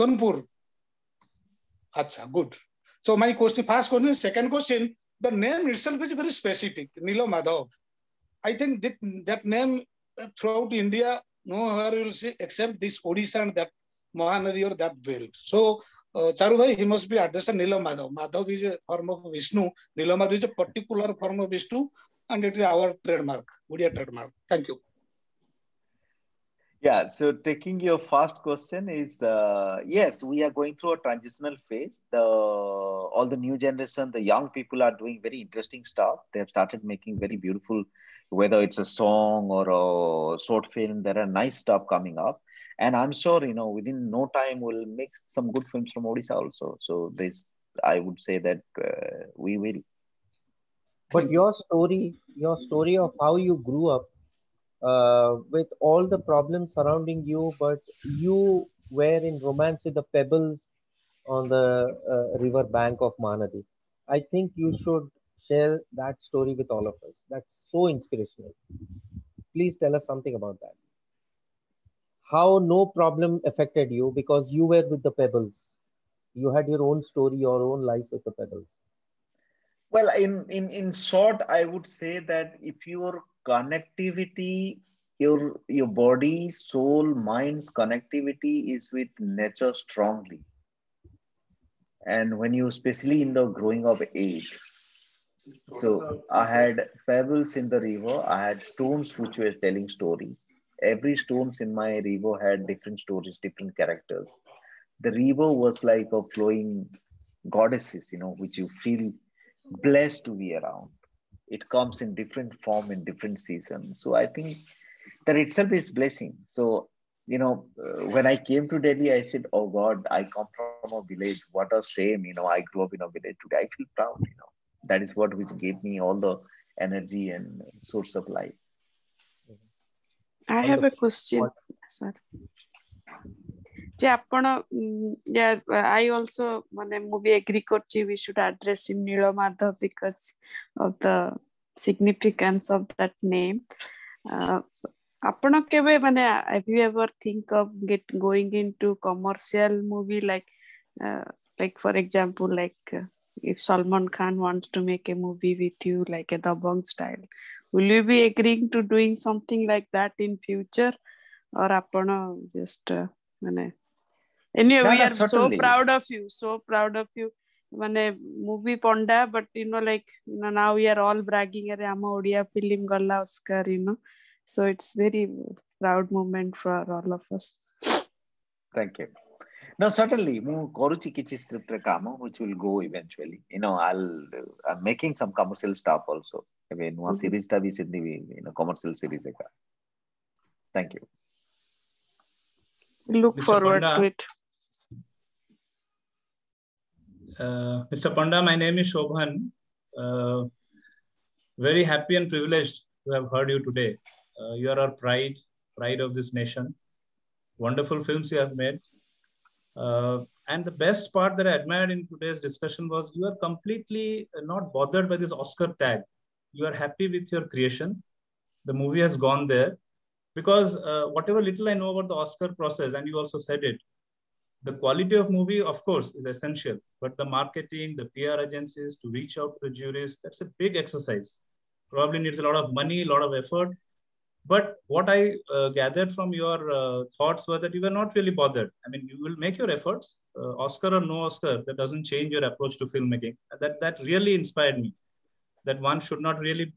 Sonpur. Acha, good. So my question, first question, second question, the name itself is very specific, Nilomadhav. I think that name throughout India, nowhere you will see except this Odisha and that Mahanadi or that well. So, Charubhai, he must be addressed as Nilomadhav. Madhav is a form of Vishnu. Nilomadhav is a particular form of Vishnu, and it is our trademark, Odia trademark. Thank you. Yeah, so taking your first question is yes, we are going through a transitional phase. The all the new generation, the young people are doing very interesting stuff. They have started making very beautiful, whether it's a song or a short film. There are nice stuff coming up, and I'm sure within no time we'll make some good films from Odisha also. So this, I would say that we will. But your story of how you grew up with all the problems surrounding you, but you were in romance with the pebbles on the river bank of Manadi. I think you should share that story with all of us. That's so inspirational. Please tell us something about that. How no problem affected you because you were with the pebbles. You had your own story, your own life with the pebbles. Well, in short, I would say that if your connectivity, your body, soul, mind's connectivity is with nature strongly, and when you, especially in the growing up age, so I had pebbles in the river, I had stones which were telling stories. Every stones in my river had different stories, different characters. The river was like a flowing goddesses, which you feel blessed to be around. It comes in different form in different seasons. So I think that itself is blessing. So when I came to Delhi, I said, "Oh God, I come from a village. What a shame! I grew up in a village. Today, I feel proud. That is what which gave me all the energy and source of life." I have a Wonderful. question, sir. যে ଆପଣ I also ମାନେ ମୁଁ ବି agree କରୁଛି we should address in Nilamadhav because of the significance of that name. ଆପଣ କେବେ ମାନେ have you ever think of going into commercial movie like for example if Salman Khan wants to make a movie with you like a Dabangg style, will you be agreeing to doing something like that in future or ଆପଣ just ମାନେ anyway No, we no, are so certainly. proud of you ମାନେ movie Panda but now we are all bragging अरे ଆମ Odia film ଗଲା Oscar so it's very proud moment for all of us. Thank you. No, certainly. ମୁଁ କରୁଛି କିଛି script ରେ କାମ which will go eventually. I'm making some commercial stuff also. ଏବେ ନୂଆ series ଟା ବି ସେମିତି commercial series ଏକା. Thank you. Look Mr. forward Panda, to it. Mr. Panda, my name is Shobhan. Very happy and privileged to have heard you today. You are our pride of this nation. Wonderful films you have made. And the best part that I admired in today's discussion was you are completely not bothered by this Oscar tag. You are happy with your creation. The movie has gone there. Because whatever little I know about the Oscar process, and you also said it, the quality of movie, of course, is essential. But the marketing, the PR agencies to reach out to the juries, that's a big exercise. Probably needs a lot of money, a lot of effort. But what I gathered from your thoughts were that you were not really bothered. I mean, you will make your efforts, Oscar or no Oscar, that doesn't change your approach to filmmaking. That really inspired me. That one should not really,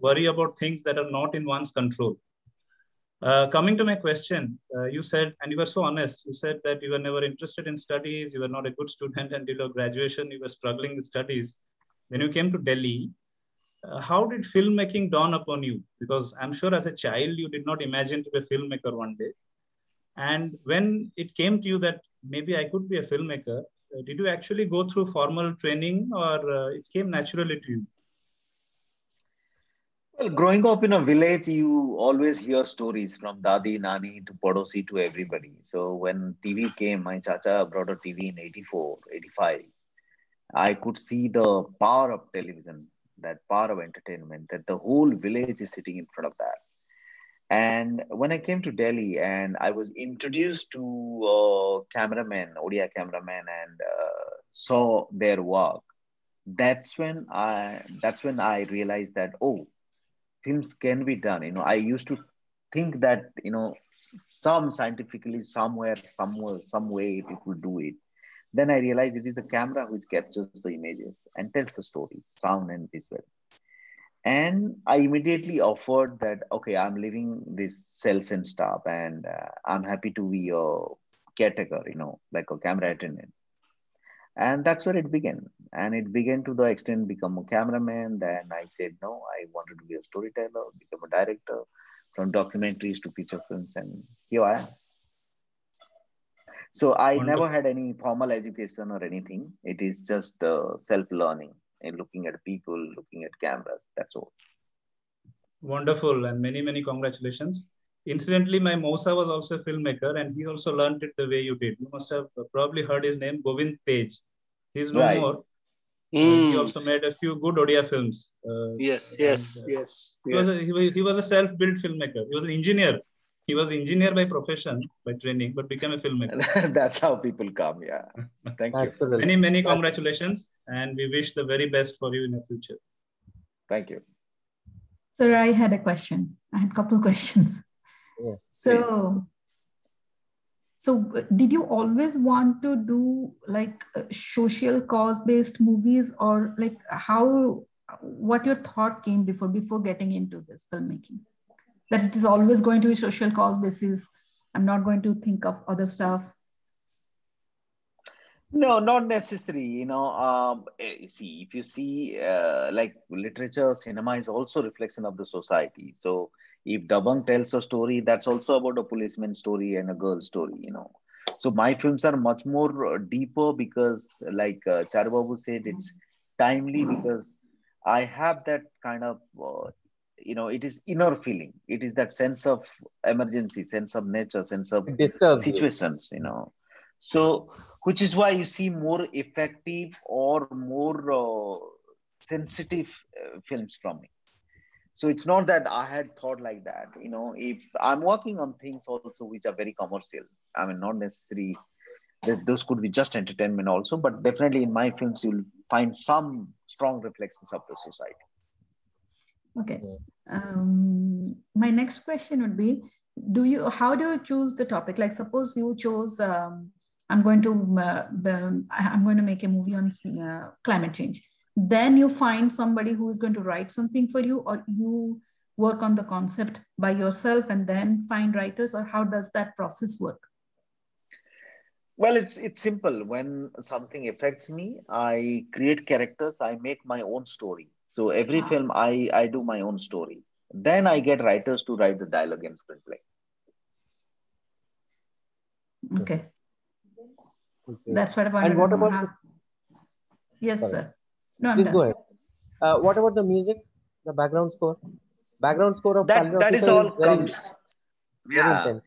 worry about things that are not in one's control. Coming to my question, you said, and you were so honest, you said that you were never interested in studies, you were not a good student until your graduation, you were struggling with studies. When you came to Delhi, how did filmmaking dawn upon you? Because I'm sure as a child, you did not imagine to be a filmmaker one day. And when it came to you that maybe I could be a filmmaker, did you actually go through formal training or it came naturally to you? Well, growing up in a village, you always hear stories from Dadi, Nani to Podosi to everybody. So when TV came, my chacha brought a TV in 84, 85. I could see the power of television, that power of entertainment, that the whole village is sitting in front of that. And when I came to Delhi and I was introduced to cameramen, Odia cameramen, and saw their work, that's when I realized that, oh, films can be done. I used to think that, some scientifically, somewhere, some way it will do it. Then I realized it is the camera which captures the images and tells the story, sound and visual. And I immediately offered that, okay, I'm leaving this sales and stuff, and I'm happy to be a caretaker, like a camera attendant. And that's where it began. And it began to the extent become a cameraman. Then I said no, I wanted to be a storyteller, become a director, from documentaries to feature films, and here I am. So I never Wonderful. had any formal education or anything. It is just self-learning and looking at people, looking at cameras. That's all. Wonderful, and many, many congratulations. Incidentally, my Mosa was also a filmmaker, and he also learned it the way you did. You must have probably heard his name, Govind Tej. He's no Right. more. He also made a few good Odia films. Yes. He was a self-built filmmaker. He was an engineer. He was engineer by profession, by training, but became a filmmaker. That's how people come. Yeah. Thank you. Absolutely. Many, many congratulations, and we wish the very best for you in the future. Thank you. Sir, I had a question. I had a couple of questions. Yeah, So did you always want to do like social cause-based movies, or like what your thought came before getting into this filmmaking? That it is always going to be social cause basis. I'm not going to think of other stuff. No, not necessary. See, if you see, like literature, cinema is also reflection of the society. So if Dabang tells a story, that's also about a policeman story and a girl story. So my films are much more deeper because, like Charubabu said, it's timely because I have that kind of, it is inner feeling. It is that sense of emergency, sense of nature, sense of it disturbs you. situations, So, which is why you see more effective or more sensitive films from me. So it's not that I had thought like that. If I'm working on things also which are very commercial, I mean, not necessarily those could be just entertainment also, but definitely in my films you'll find some strong reflections of the society. Okay. My next question would be, how do you choose the topic? Like, suppose you chose, I'm going to make a movie on climate change. Then you find somebody who is going to write something for you, or you work on the concept by yourself and then find writers, or how does that process work? Well, it's simple. When something affects me, I create characters. I make my own story. So every film, I do my own story. Then I get writers to write the dialogue and screenplay. Okay. That's what I wanted. And what about? Yes, Sorry. sir. No, please go ahead. What about the music, the background score? Background score of that is all very, very intense.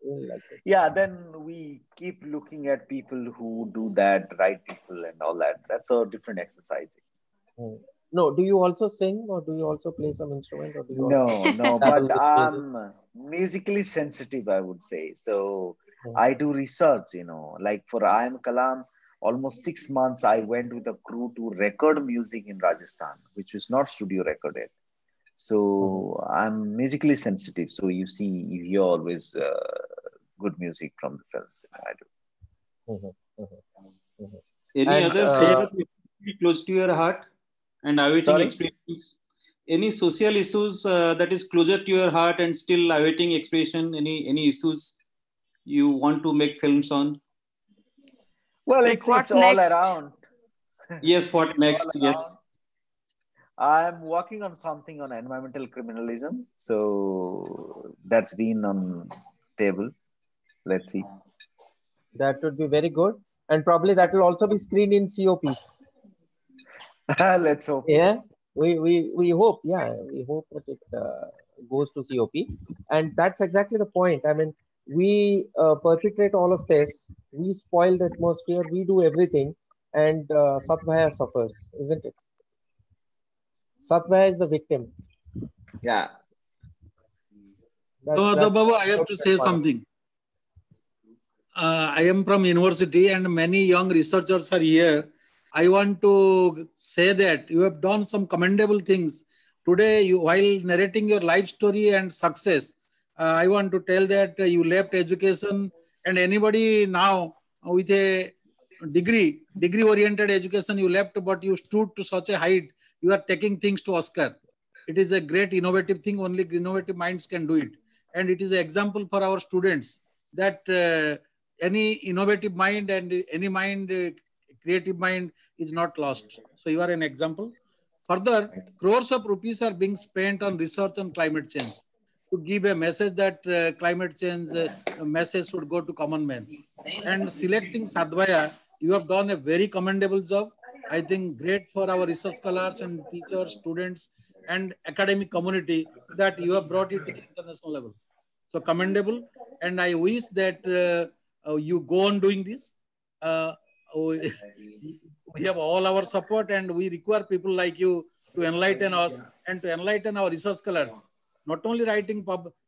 Like yeah, then we keep looking at people who do that, right people and all that. That's a different exercise. No, do you also sing, or do you also play some instrument, or do you no, but I'm musically sensitive, I would say. So I do research, like for I Am Kalam, almost 6 months I went with a crew to record music in Rajasthan, which was not studio recorded. So I'm musically sensitive. So you hear always good music from the films I do. Any other social close to your heart and awaiting experience? Any social issues that is closer to your heart and still awaiting expression? Any issues you want to make films on? Well, like it's all around. Yes, what next? Yes. I'm working on something on environmental criminalism. So that's been on table. Let's see. That would be very good. And probably that will also be screened in COP. Let's hope. Yeah, we hope. Yeah, we hope that it goes to COP. And that's exactly the point. I mean, we perpetrate all of this. We spoil the atmosphere. We do everything. And Sat Bhaiya suffers, isn't it? Sat Bhaiya is the victim. Yeah. So, Babu, I have to say something. I am from university and many young researchers are here. I want to say that you have done some commendable things. Today, while narrating your life story and success, I want to tell that you left education, and anybody now with a degree-oriented education you left, but you stood to such a height, you are taking things to Oscar. It is a great innovative thing. Only innovative minds can do it. And it is an example for our students that any innovative mind and any mind, creative mind is not lost. So you are an example. Further, crores of rupees are being spent on research on climate change to give a message that climate change message should go to common man. And selecting Sadhvaya, you have done a very commendable job. I think great for our research scholars and teachers, students, and academic community that you have brought it to the international level. So commendable. And I wish that you go on doing this. We have all our support, and we require people like you to enlighten us and to enlighten our research scholars. Not only writing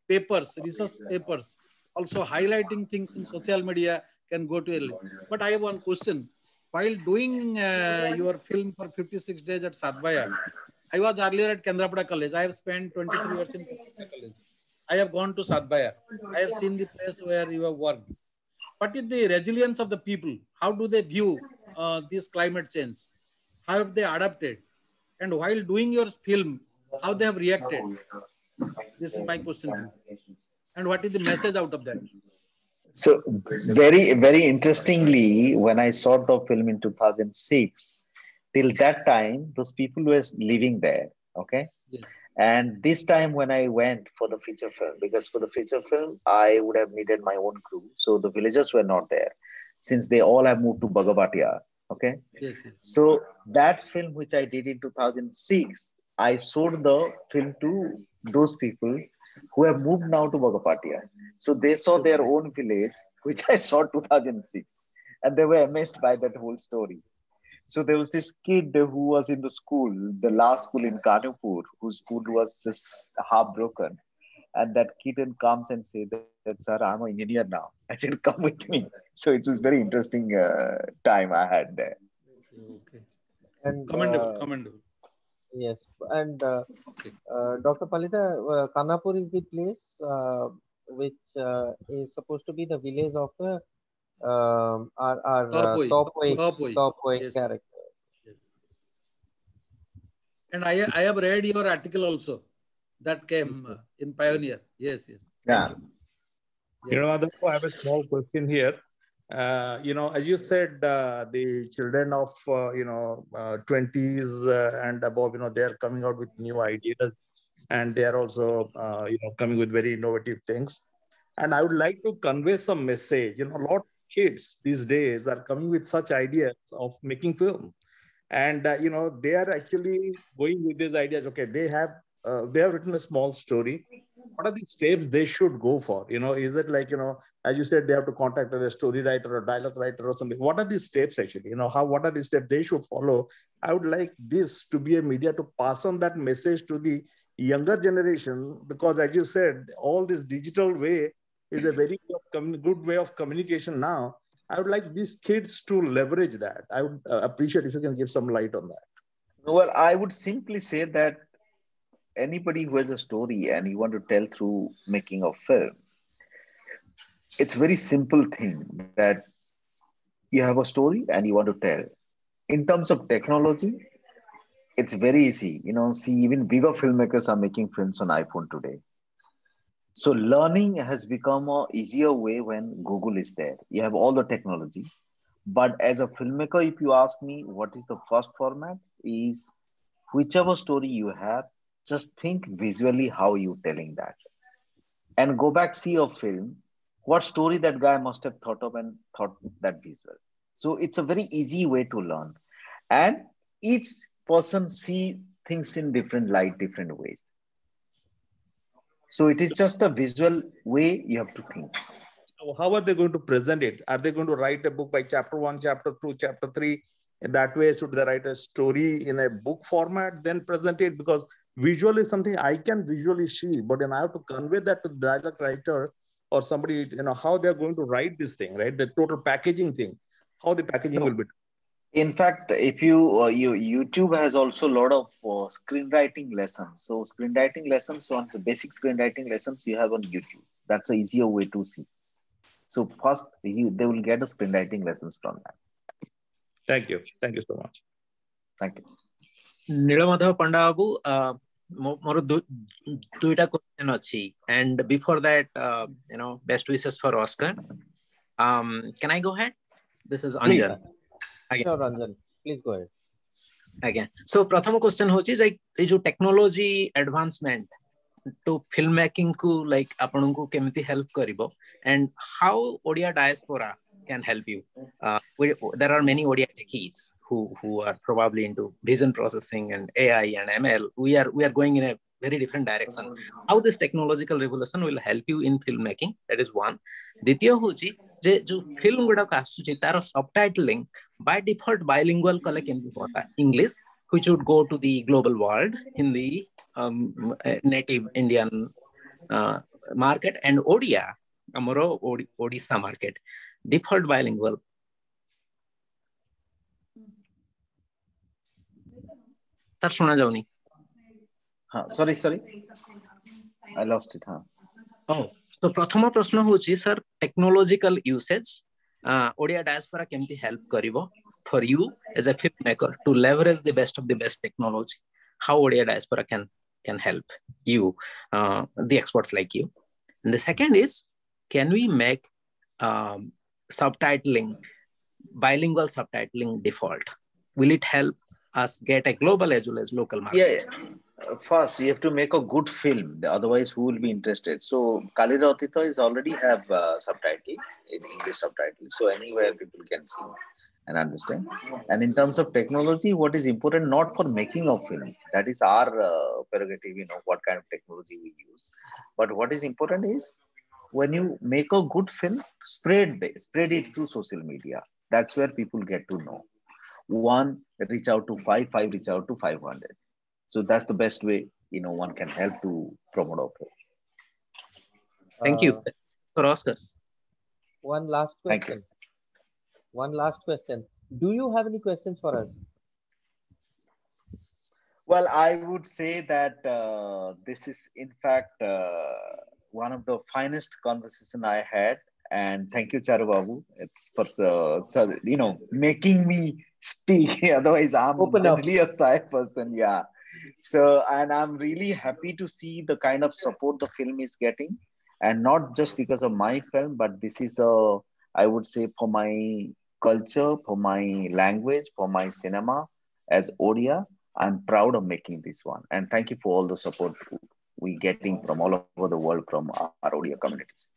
papers, research papers, also highlighting things in social media can go to a. But I have one question. While doing your film for 56 days at Sadhvaya, I was earlier at Kendrapada College. I have spent 23 years in Kendrapada College. I have gone to Sadhvaya. I have seen the place where you have worked. What is the resilience of the people? How do they view this climate change? How have they adapted? And while doing your film, how they have reacted? This is my question. And what is the message out of that? So very, very interestingly, when I saw the film in 2006, till that time, those people were living there. Okay. Yes. And this time when I went for the feature film, because for the feature film, I would have needed my own crew. So the villagers were not there since they all have moved to Bagabatia. Okay. Yes, yes. So that film, which I did in 2006, I showed the film to those people who have moved now to Bagapatia. So they saw their own village, which I shot 2006, and they were amazed by that whole story. So there was this kid who was in the school, the last school in Kanupur, whose food was just half broken. And that kid comes and says that, sir, I'm an engineer now. I said, come with me. So it was very interesting time I had there. Okay. And commendable. Yes, and Dr. Palita, Kanapur is the place which is supposed to be the village of the our Topoi yes. character. Yes. And I have read your article also that came in Pioneer. Yes, yes. Yeah. You know, I have a small question here. You know, as you said, the children of 20s and above, you know, they are coming out with new ideas, and they are also coming with very innovative things. And I would like to convey some message. You know, a lot of kids these days are coming with such ideas of making film, and they are actually going with these ideas. Okay, they have written a small story. What are the steps they should go for? You know, is it like, as you said, they have to contact a story writer or dialogue writer or something? What are the steps actually? What are the steps they should follow? I would like this to be a media to pass on that message to the younger generation, because as you said, all this digital way is a very good way of communication now. I would like these kids to leverage that. I would appreciate if you can give some light on that. Well, I would simply say that anybody who has a story and you want to tell through making a film, it's a very simple thing that you have a story and you want to tell. In terms of technology, it's very easy. See, even bigger filmmakers are making films on iPhone today. So learning has become an easier way when Google is there. You have all the technology. But as a filmmaker, if you ask me what is the first format, is whichever story you have, just think visually how you're telling that. And go back, see a film, what story that guy must have thought of and thought that visual. So it's a very easy way to learn. And each person see things in different light, different ways. So it is just a visual way you have to think. How are they going to present it? Are they going to write a book by chapter 1, chapter 2, chapter 3? In that way, should they write a story in a book format, then present it? Because visual is something I can visually see, but then I have to convey that to the dialogue writer or somebody, how they're going to write this thing, right? The total packaging thing, how the packaging will be. In fact, if YouTube has also a lot of screenwriting lessons. So screenwriting lessons, on the basic screenwriting lessons you have on YouTube. That's an easier way to see. So first, they will get a screenwriting lessons from that. Thank you. Thank you so much. Thank you. Nilamadhav Pandababu, ମୋର ଦୁଇଟା question ଅଛି, and before that, best wishes for Oscar. Can I go ahead? This is Anjan. Sure, Anjan, please go ahead. Again, so प्रथम question होची जे ए जो technology advancement to filmmaking को like आपन को केमिति help करिवो, and how Odia diaspora can help you. There are many Odia techies who are probably into vision processing and AI and ML. We are going in a very different direction. How this technological revolution will help you in filmmaking? That is one. द्वितीय होची जे जो film गुडा का आसुची तार subtitling by default bilingual कले केमति होता English, which would go to the global world, Hindi, native Indian market, and Odia, amoro Odisha market, default bilingual. Sir, सुना जाऊनी. हाँ, sorry, I lost it. हाँ. Oh, so प्रथम प्रश्न होची sir, technological usage, Odia diaspora केमति help करिवो for you as a filmmaker to leverage the best of the best technology. How Odia diaspora can help you, the experts like you. And the second is, can we make subtitling, bilingual subtitling default? Will it help us get a global as well as local market? Yeah. First, you have to make a good film. Otherwise, who will be interested? So, Kalira Atitha is already have subtitle in English subtitles. So, anywhere people can see and understand. And in terms of technology, what is important not for making of film, that is our prerogative, what kind of technology we use. But what is important is when you make a good film, spread it through social media. That's where people get to know. 1 reach out to 5 reach out to 500. So that's the best way, one can help to promote our film. Thank you for Oscars. One last question. One last question. Do you have any questions for us? Well, I would say that this is, in fact, one of the finest conversations I had. And thank you, Charubabu. It's for making me speak. Otherwise, I'm generally a shy person. Yeah. So, and I'm really happy to see the kind of support the film is getting, and not just because of my film, but this is I would say, for my culture, for my language, for my cinema as Odia. I'm proud of making this one, and thank you for all the support we're getting from all over the world from our Odia communities.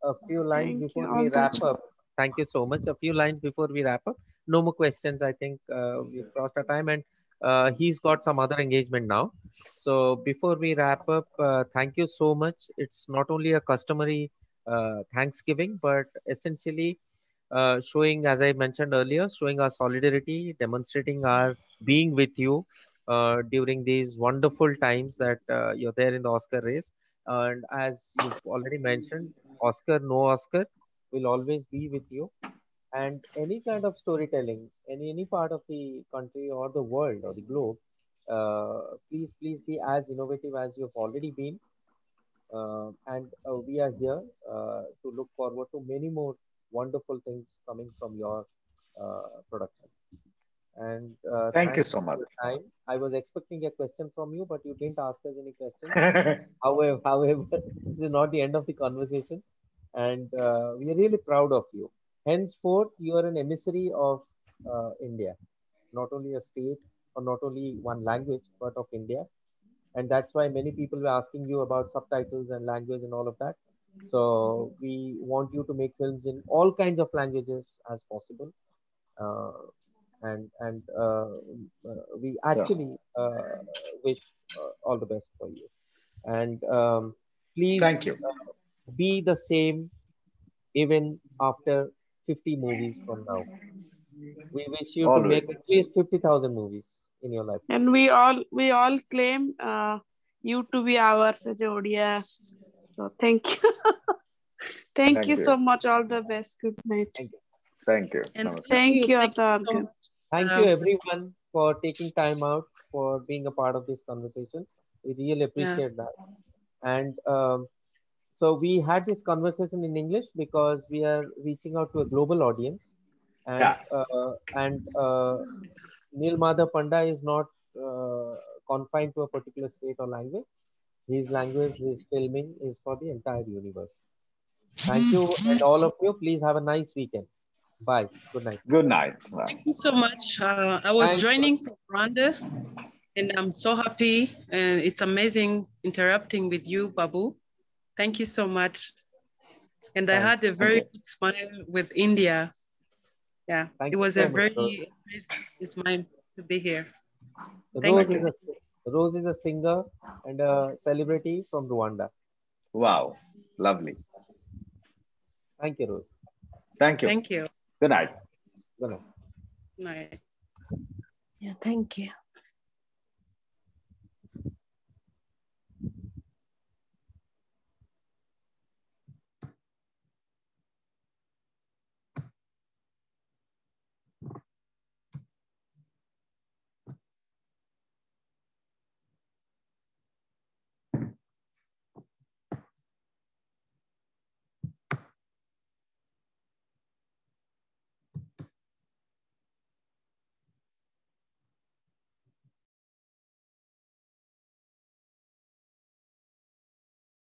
A few lines before we wrap up. Thank you so much. A few lines before we wrap up. No more questions. I think we've crossed our time, and he's got some other engagement now. So before we wrap up, thank you so much. It's not only a customary Thanksgiving, but essentially showing, as I mentioned earlier, showing our solidarity, demonstrating our being with you during these wonderful times that you're there in the Oscar race. And as you've already mentioned, Oscar, no Oscar, will always be with you. And any kind of storytelling, any part of the country or the world or the globe, please be as innovative as you've already been. And we are here to look forward to many more wonderful things coming from your production. And thank you so much. Time. I was expecting a question from you, but you didn't ask us any questions. However, this is not the end of the conversation, and we are really proud of you. Henceforth, you are an emissary of India, not only a state or not only one language, but of India. And that's why many people were asking you about subtitles and language and all of that. So we want you to make films in all kinds of languages as possible. And we actually wish all the best for you. And please thank you. Be the same even after 50 movies from now. We wish you to make at least 50,000 movies in your life. And we all claim you to be ours as Odia. So thank you. thank you so much. All the best. Good night. Thank you. And thank you, Atargan. Thank you everyone for taking time out for being a part of this conversation. We really appreciate that. And so we had this conversation in English because we are reaching out to a global audience. And Nil Madhav Panda is not confined to a particular state or language. His language, his filming is for the entire universe. Thank you, and all of you, please have a nice weekend. Bye. Good night. Good night. Bye. Thank you so much. I was joining from Rwanda, and I'm so happy. And it's amazing interacting with you, Babu. Thank you so much. And I had a very good smile with India. Yeah, it was a very smile to be here. Rose is a singer and a celebrity from Rwanda. Wow, lovely. Thank you, Rose. Thank you. Thank you. Good night. Good night. Good night. Yeah, thank you.